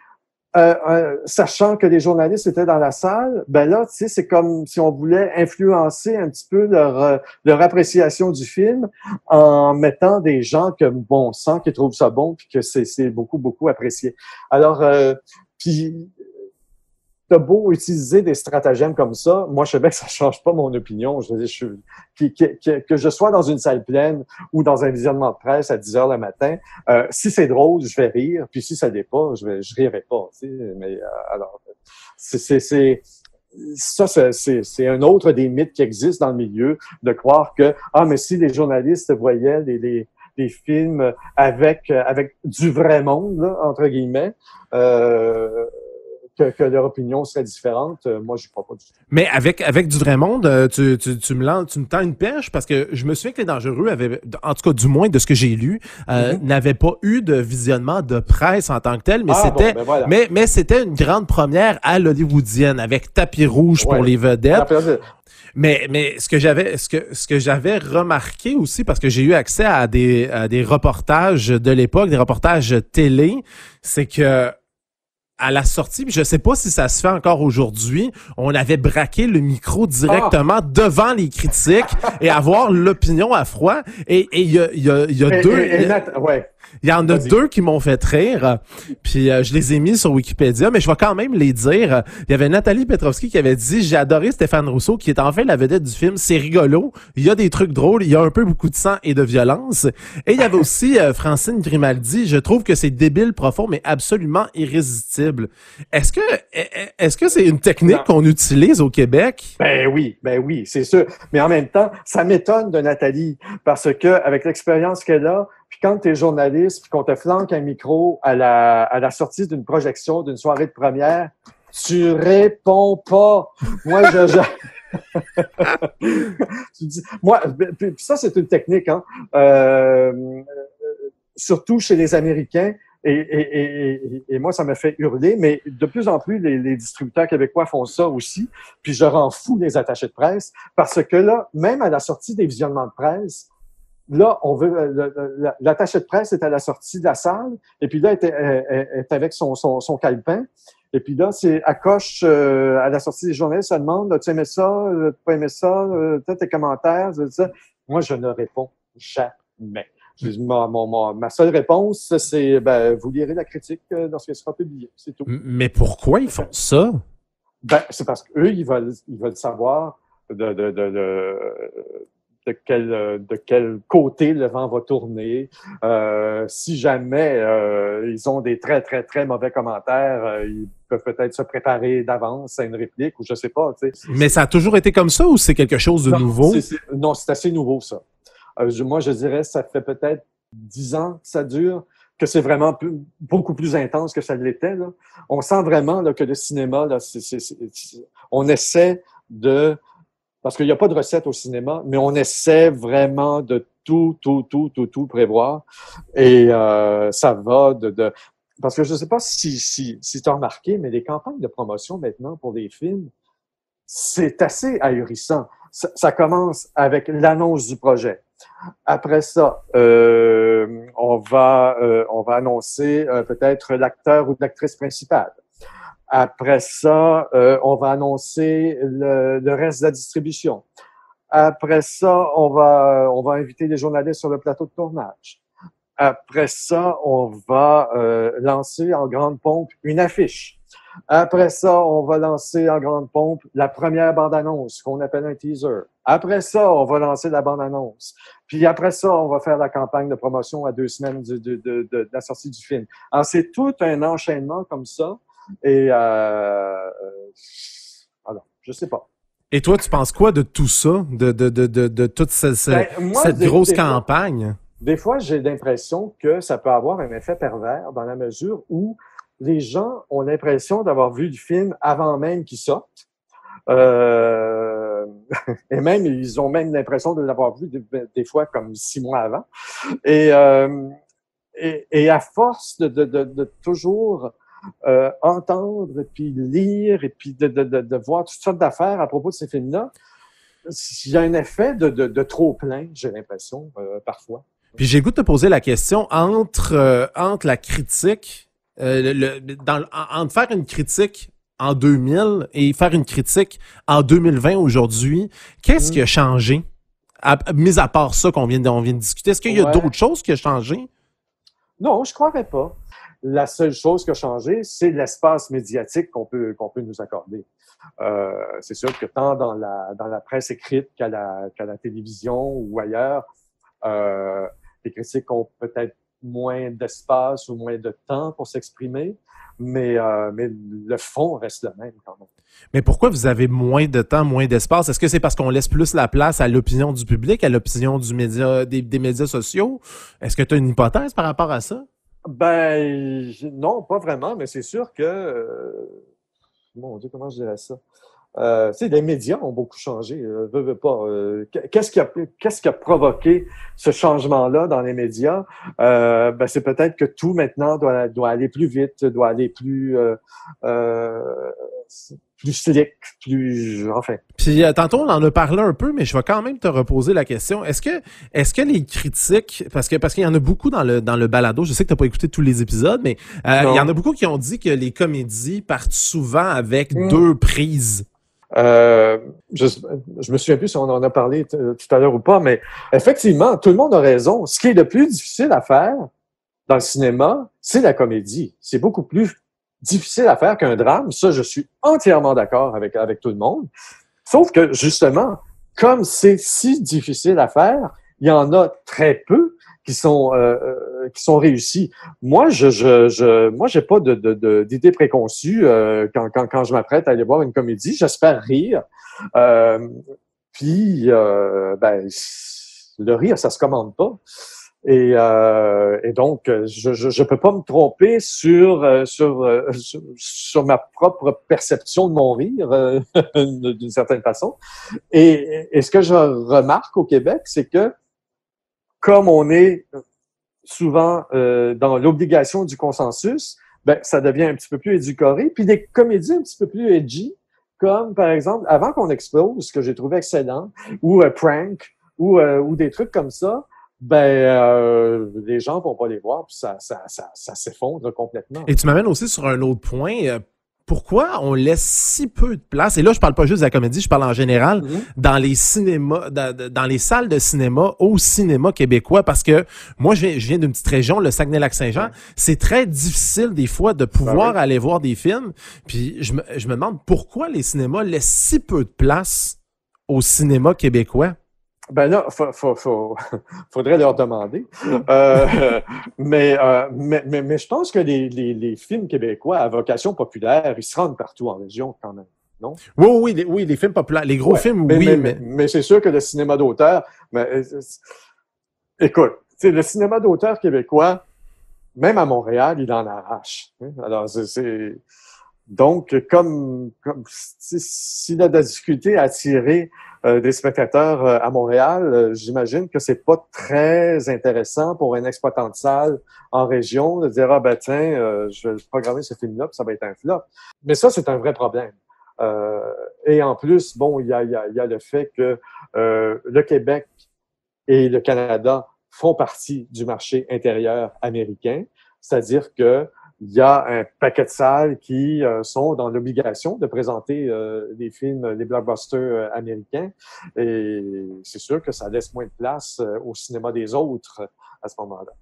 sachant que les journalistes étaient dans la salle, ben là, tu sais, c'est comme si on voulait influencer un petit peu leur appréciation du film en mettant des gens que bon sang, qui trouvent ça bon, puis que c'est beaucoup, beaucoup apprécié. Alors, puis t'as beau utiliser des stratagèmes comme ça, moi, je sais bien que ça change pas mon opinion. Je veux dire, que je sois dans une salle pleine ou dans un visionnement de presse à 10 heures le matin, si c'est drôle, je vais rire. Puis si ça l'est pas, je rirai pas. Tu sais. Mais alors, c'est un autre des mythes qui existent dans le milieu, de croire que mais si les journalistes voyaient les films avec du vrai monde, là, entre guillemets, que leur opinion serait différente, moi, je crois pas du tout. Mais avec du vrai monde, tu me tends une perche parce que je me souviens que Les Dangereux avaient, en tout cas du moins de ce que j'ai lu, n'avaient pas eu de visionnement de presse en tant que tel, mais voilà. mais c'était une grande première à l'hollywoodienne avec tapis rouge pour les vedettes. Mais ce que j'avais remarqué aussi, parce que j'ai eu accès à des reportages de l'époque, des reportages télé, c'est que à la sortie, je sais pas si ça se fait encore aujourd'hui, on avait braqué le micro directement devant les critiques et avoir l'opinion à froid. Et il y a deux. Il y en a deux qui m'ont fait rire, puis je les ai mis sur Wikipédia, mais je vais quand même les dire. Il y avait Nathalie Petrovski qui avait dit « J'ai adoré Stéphane Rousseau, qui est enfin la vedette du film. C'est rigolo. Il y a des trucs drôles. Il y a un peu beaucoup de sang et de violence. » Et il y avait aussi Francine Grimaldi. « Je trouve que c'est débile, profond, mais absolument irrésistible. » Est-ce que c'est une technique qu'on utilise au Québec? Ben oui, c'est sûr. Mais en même temps, ça m'étonne de Nathalie, parce que avec l'expérience qu'elle a, puis quand tu es journaliste, puis qu'on te flanque un micro à la sortie d'une projection, d'une soirée de première, tu réponds pas. Moi, tu dis, moi, puis ça, c'est une technique, hein. Surtout chez les Américains. Et moi, ça me fait hurler, mais de plus en plus, les distributeurs québécois font ça aussi. Puis je rends fou les attachés de presse, parce que là, même à la sortie des visionnements de presse, là, on veut l'attaché de presse est à la sortie de la salle, et puis là, est avec son calepin. Et puis là, c'est à coche à la sortie des journalistes, ça demande, as-tu aimé ça, tu pas aimé ça, tes commentaires, ça. Moi, je ne réponds jamais. Ma seule réponse, c'est vous lirez la critique lorsqu'elle sera publiée, c'est tout. Mais pourquoi ils font ça? C'est parce qu'eux, ils veulent savoir de quel côté le vent va tourner. Si jamais ils ont des très, très, très mauvais commentaires, ils peuvent peut-être se préparer d'avance à une réplique ou je sais pas. Tu sais. Mais ça a toujours été comme ça ou c'est quelque chose de nouveau? Non, c'est assez nouveau, ça. Moi, je dirais, ça fait peut-être 10 ans que ça dure, que c'est vraiment beaucoup plus intense que ça l'était. Là. On sent vraiment là, que le cinéma, là, on essaie de... Parce qu'il n'y a pas de recette au cinéma, mais on essaie vraiment de tout prévoir. Et ça va Parce que je ne sais pas si tu as remarqué, mais les campagnes de promotion maintenant pour les films, c'est assez ahurissant. Ça commence avec l'annonce du projet. Après ça, on va annoncer peut-être l'acteur ou l'actrice principale. Après ça, on va annoncer le reste de la distribution. Après ça, on va inviter les journalistes sur le plateau de tournage. Après ça, on va lancer en grande pompe une affiche. Après ça, on va lancer en grande pompe la première bande-annonce, qu'on appelle un teaser. Après ça, on va lancer la bande-annonce. Puis après ça, on va faire la campagne de promotion à 2 semaines de la sortie du film. Alors, c'est tout un enchaînement comme ça. Et alors, je sais pas. Et toi, tu penses quoi de tout ça, de toute cette grosse campagne? Des fois, j'ai l'impression que ça peut avoir un effet pervers dans la mesure où les gens ont l'impression d'avoir vu le film avant même qu'il sorte. Et même, ils ont même l'impression de l'avoir vu des fois comme 6 mois avant. Et à force de toujours entendre, puis lire, et puis de voir toutes sortes d'affaires à propos de ces films-là, il y a un effet de trop plein, j'ai l'impression, parfois. Puis j'ai le goût de te poser la question entre la critique, entre faire une critique en 2000 et faire une critique en 2020 aujourd'hui, qu'est-ce qui a changé? Mis à part ça qu'on vient de discuter, est-ce qu'il y a d'autres choses qui ont changé? Non, je ne croirais pas. La seule chose qui a changé, c'est l'espace médiatique qu'on peut nous accorder. C'est sûr que tant dans la presse écrite qu'à la télévision ou ailleurs, les critiques ont peut-être moins d'espace ou moins de temps pour s'exprimer, mais le fond reste le même quand même. Mais pourquoi vous avez moins de temps, moins d'espace? Est-ce que c'est parce qu'on laisse plus la place à l'opinion du public, à l'opinion des médias sociaux? Est-ce que tu as une hypothèse par rapport à ça? Non, pas vraiment, mais c'est sûr que mon Dieu, comment je dirais ça? Tu sais, les médias ont beaucoup changé. Veux pas. Qu'est-ce qui a provoqué ce changement-là dans les médias? Ben, c'est peut-être que tout maintenant doit aller plus vite, doit aller plus slick, enfin. Puis tantôt on en a parlé un peu, mais je vais quand même te reposer la question. Est-ce que les critiques, parce qu'il y en a beaucoup dans le balado, je sais que t'as pas écouté tous les épisodes, mais il y en a beaucoup qui ont dit que les comédies partent souvent avec deux prises. Je me souviens plus si on en a parlé tout à l'heure ou pas, mais effectivement, tout le monde a raison. Ce qui est le plus difficile à faire dans le cinéma, c'est la comédie. C'est beaucoup plus difficile à faire qu'un drame. Ça, je suis entièrement d'accord avec tout le monde. Sauf que, justement, comme c'est si difficile à faire, il y en a très peu qui sont réussis. Moi, moi, j'ai pas d'idée préconçue quand je m'apprête à aller voir une comédie. J'espère rire. Puis, ben, le rire, ça se commande pas. Et donc, je peux pas me tromper sur ma propre perception de mon rire, d'une certaine façon. Et ce que je remarque au Québec, c'est que comme on est souvent dans l'obligation du consensus, ben ça devient un petit peu plus édulcoré. Puis des comédies un petit peu plus edgy, comme par exemple Avant qu'on explose, que j'ai trouvé excellent, ou Prank, ou des trucs comme ça. Ben les gens vont pas les voir, puis ça s'effondre complètement. Et tu m'amènes aussi sur un autre point. Pourquoi on laisse si peu de place, et là je parle pas juste de la comédie, je parle en général, dans les cinémas, dans les salles de cinéma, au cinéma québécois, parce que moi je viens d'une petite région, le Saguenay-Lac-Saint-Jean, c'est très difficile des fois de pouvoir aller voir des films, puis je me demande pourquoi les cinémas laissent si peu de place au cinéma québécois. Ben là, faudrait leur demander. Mais je pense que les films québécois à vocation populaire, ils se rendent partout en région quand même, non? Oui, les films populaires, les gros films, oui, mais c'est sûr que le cinéma d'auteur, écoute, le cinéma d'auteur québécois, même à Montréal, il en arrache. Alors, donc, comme s'il a de la difficulté à attirer des spectateurs à Montréal, j'imagine que c'est pas très intéressant pour un exploitant de salle en région de dire « Ah ben tiens, je vais programmer ce film-là, puis ça va être un flop ». Mais ça, c'est un vrai problème. Et en plus, bon, il y a le fait que le Québec et le Canada font partie du marché intérieur américain, c'est-à-dire que il y a un paquet de salles qui sont dans l'obligation de présenter des films, les blockbusters américains. Et c'est sûr que ça laisse moins de place au cinéma des autres à ce moment-là.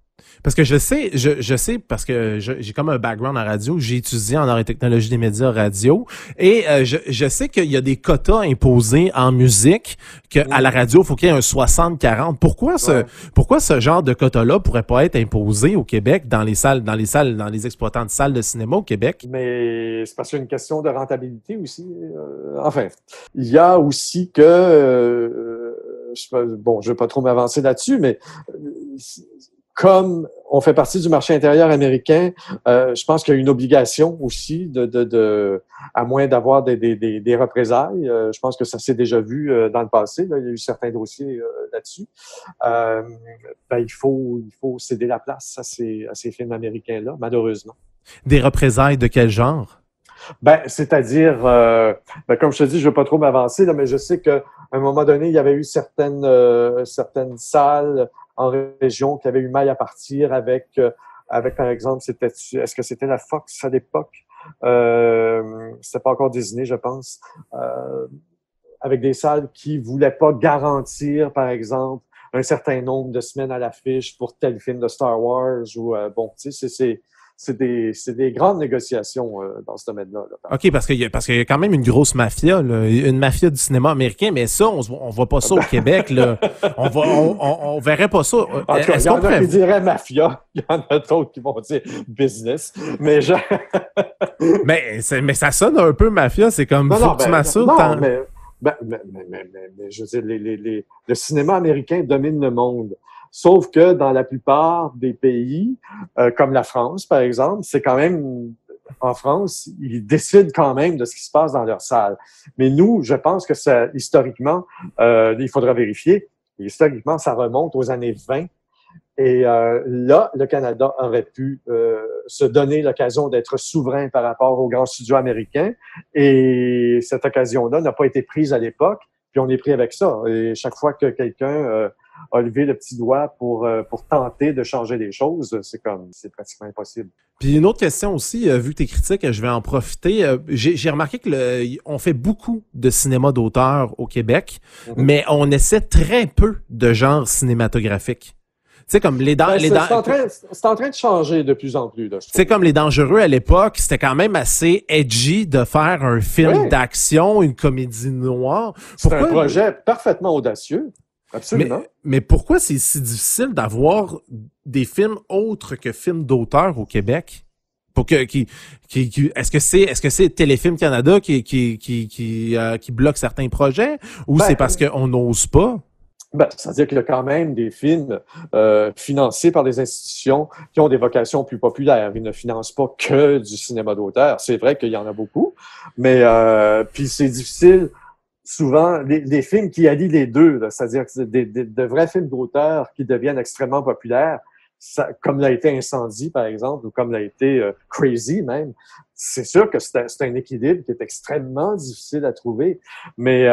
Parce que je sais parce que j'ai comme un background en radio, j'ai étudié en arts et technologies des médias radio, et je sais qu'il y a des quotas imposés en musique, que à la radio, il faut qu'il y ait un 60-40. Pourquoi ce genre de quota-là pourrait pas être imposé au Québec dans les exploitants de salles de cinéma au Québec? Mais c'est parce qu'il y a une question de rentabilité aussi. Enfin, il y a aussi que je vais pas trop m'avancer là-dessus, mais comme on fait partie du marché intérieur américain, je pense qu'il y a une obligation aussi à moins d'avoir des représailles. Je pense que ça s'est déjà vu dans le passé. Là, il y a eu certains dossiers là-dessus. Ben, il faut céder la place à ces films américains-là, malheureusement. Des représailles de quel genre? Ben, c'est-à-dire, comme je te dis, je ne veux pas trop m'avancer, là, mais je sais qu'à un moment donné, il y avait eu certaines salles en région qui avaient eu mal à partir avec par exemple, est-ce que c'était la Fox à l'époque? C'était pas encore Disney, je pense. Avec des salles qui voulaient pas garantir, par exemple, un certain nombre de semaines à l'affiche pour tel film de Star Wars ou bon, tu sais, c'est des grandes négociations dans ce domaine-là. OK, parce qu'il y a quand même une grosse mafia, là, une mafia du cinéma américain, mais ça, on voit pas ça au Québec, là. On verrait pas ça. En tout cas, il y en a qui diraient mafia, il y en a d'autres qui vont dire business, mais mais ça sonne un peu mafia, c'est comme faut que tu m'assures. Mais je veux dire, le cinéma américain domine le monde. Sauf que dans la plupart des pays, comme la France, par exemple, c'est quand même en France, ils décident quand même de ce qui se passe dans leur salle. Mais nous, je pense que ça, historiquement, il faudra vérifier. Historiquement, ça remonte aux années 20. Et là, le Canada aurait pu se donner l'occasion d'être souverain par rapport aux grands studios américains. Et cette occasion-là n'a pas été prise à l'époque. Puis on est pris avec ça. Et chaque fois que quelqu'un a levé le petit doigt pour tenter de changer les choses, c'est pratiquement impossible. Puis une autre question aussi, vu que t'es critique, je vais en profiter. J'ai remarqué que on fait beaucoup de cinéma d'auteur au Québec, mais on essaie très peu de genres cinématographiques. Tu sais, comme c'est en train de changer de plus en plus. Tu sais, comme Les Dangereux à l'époque, c'était quand même assez edgy de faire un film d'action, une comédie noire. C'est un projet parfaitement audacieux. Absolument. Mais pourquoi c'est si difficile d'avoir des films autres que films d'auteur au Québec? Est-ce que c'est Téléfilm Canada qui bloque certains projets ou c'est parce qu'on n'ose pas? C'est-à-dire qu'il y a quand même des films financés par des institutions qui ont des vocations plus populaires. Ils ne financent pas que du cinéma d'auteur. C'est vrai qu'il y en a beaucoup, mais puis c'est difficile. Souvent, les films qui allient les deux, là, c'est-à-dire de vrais films d'auteur qui deviennent extrêmement populaires, comme l'a été Incendie, par exemple, ou comme l'a été Crazy même, c'est sûr que c'est un équilibre qui est extrêmement difficile à trouver. Mais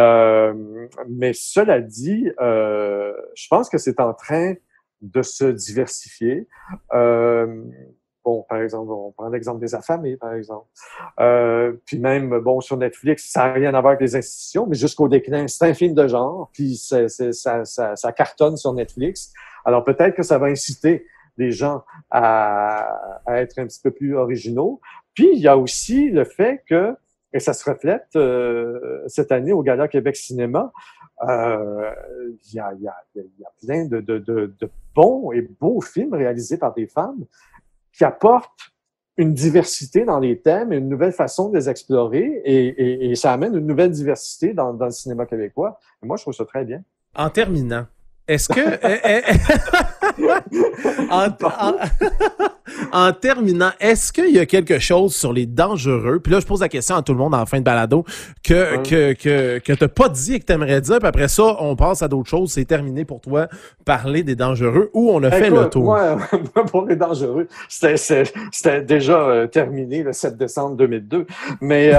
cela dit, je pense que c'est en train de se diversifier. Bon, par exemple, on prend l'exemple des Affamés, par exemple. Puis même, bon, sur Netflix, ça n'a rien à voir avec les institutions, mais jusqu'au déclin, c'est un film de genre, puis ça cartonne sur Netflix. Alors peut-être que ça va inciter les gens à être un petit peu plus originaux. Puis il y a aussi le fait que, et ça se reflète cette année au Gala Québec Cinéma, il y a plein de bons et beaux films réalisés par des femmes qui apportent une diversité dans les thèmes et une nouvelle façon de les explorer et ça amène une nouvelle diversité dans le cinéma québécois. Et moi, je trouve ça très bien. En terminant, est-ce que... En terminant, est-ce qu'il y a quelque chose sur Les Dangereux, puis là je pose la question à tout le monde en fin de balado, que t'as pas dit et que t'aimerais dire, puis après ça, on passe à d'autres choses, c'est terminé pour toi, parler des Dangereux, ou on a fait le tour? Moi, pour Les Dangereux, c'était déjà terminé le 7 décembre 2002, mais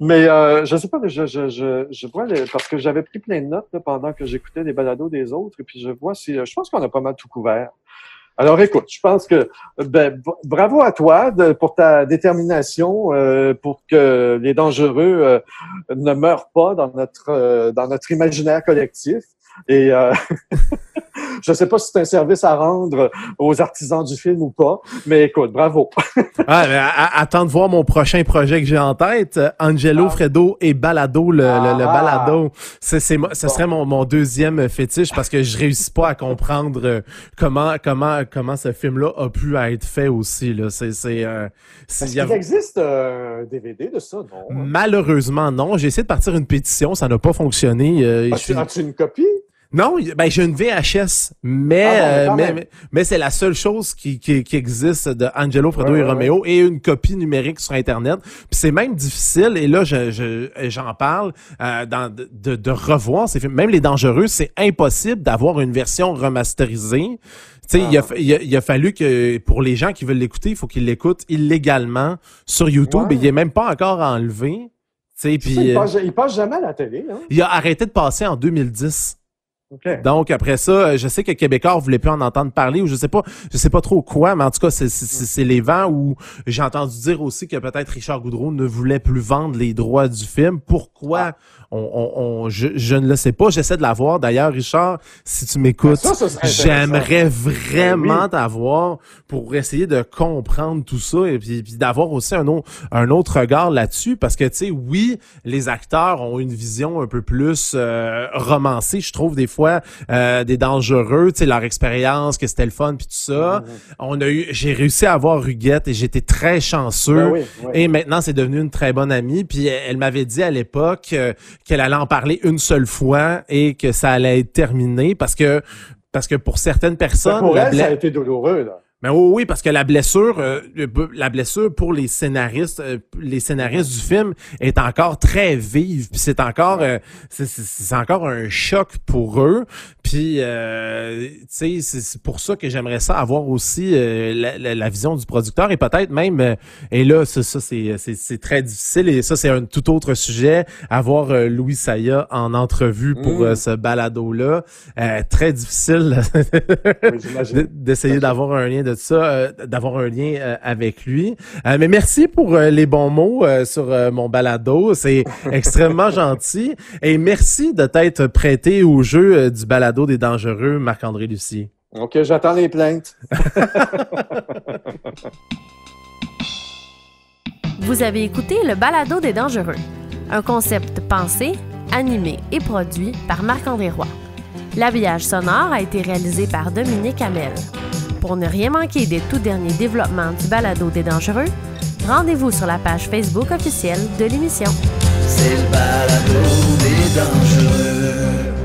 mais je sais pas, je vois, parce que j'avais pris plein de notes là, pendant que j'écoutais les balados des autres, et puis je vois je pense qu'on a pas mal tout couvert. Alors écoute, je pense que bravo à toi pour ta détermination pour que Les Dangereux ne meurent pas dans notre imaginaire collectif. Et je sais pas si c'est un service à rendre aux artisans du film ou pas, mais écoute, bravo. Attends de voir mon prochain projet que j'ai en tête, Angelo, Fredo et Balado, le Balado. Ce serait mon deuxième fétiche parce que je réussis pas à comprendre comment ce film-là a pu être fait aussi, là. Est-ce qu'il existe un DVD de ça, non? Malheureusement, non. J'ai essayé de partir une pétition, ça n'a pas fonctionné. As-tu une copie? Non, ben j'ai une VHS, mais c'est la seule chose qui existe de Angelo, Fredo et Romeo et une copie numérique sur Internet. Puis c'est même difficile, et là j'en parle de revoir ces films. Même Les Dangereux, c'est impossible d'avoir une version remasterisée. Tu sais, il a fallu que, pour les gens qui veulent l'écouter, il faut qu'ils l'écoutent illégalement sur YouTube, et il est même pas encore enlevé. Tu sais, puis il passe jamais à la télé, hein? Il a arrêté de passer en 2010. Okay. Donc après ça, je sais que Québécois voulait plus en entendre parler, ou je sais pas trop quoi, mais en tout cas c'est les vents où j'ai entendu dire aussi que peut-être Richard Goudreau ne voulait plus vendre les droits du film. Pourquoi? Je ne le sais pas. J'essaie de l'avoir. D'ailleurs, Richard, si tu m'écoutes, j'aimerais vraiment t'avoir pour essayer de comprendre tout ça et puis d'avoir aussi un autre regard là-dessus, parce que tu sais, oui, les acteurs ont une vision un peu plus romancée, je trouve, des fois, des Dangereux, tu sais, leur expérience, que c'était le fun puis tout ça. J'ai réussi à avoir Huguette et j'étais très chanceux. Et maintenant, c'est devenu une très bonne amie. Puis elle m'avait dit à l'époque qu'elle allait en parler une seule fois et que ça allait être terminé parce que pour certaines personnes... Pour elle, ça a été douloureux, là. Mais oui, parce que la blessure pour les scénaristes du film est encore très vive, puis c'est encore c'est encore un choc pour eux. Puis tu sais, c'est pour ça que j'aimerais ça avoir aussi la vision du producteur et peut-être même et là c'est très difficile et ça c'est un tout autre sujet, avoir Louis Saya en entrevue pour ce balado-là, très difficile d'essayer d'avoir un lien de ça, d'avoir un lien avec lui. Mais merci pour les bons mots sur mon balado. C'est extrêmement gentil. Et merci de t'être prêté au jeu du balado des dangereux, Marc-André Lucier. OK, j'attends les plaintes. Vous avez écouté le balado des dangereux. Un concept pensé, animé et produit par Marc-André Roy. L'habillage sonore a été réalisé par Dominique Hamel. Pour ne rien manquer des tout derniers développements du balado des dangereux, rendez-vous sur la page Facebook officielle de l'émission. C'est le balado des dangereux.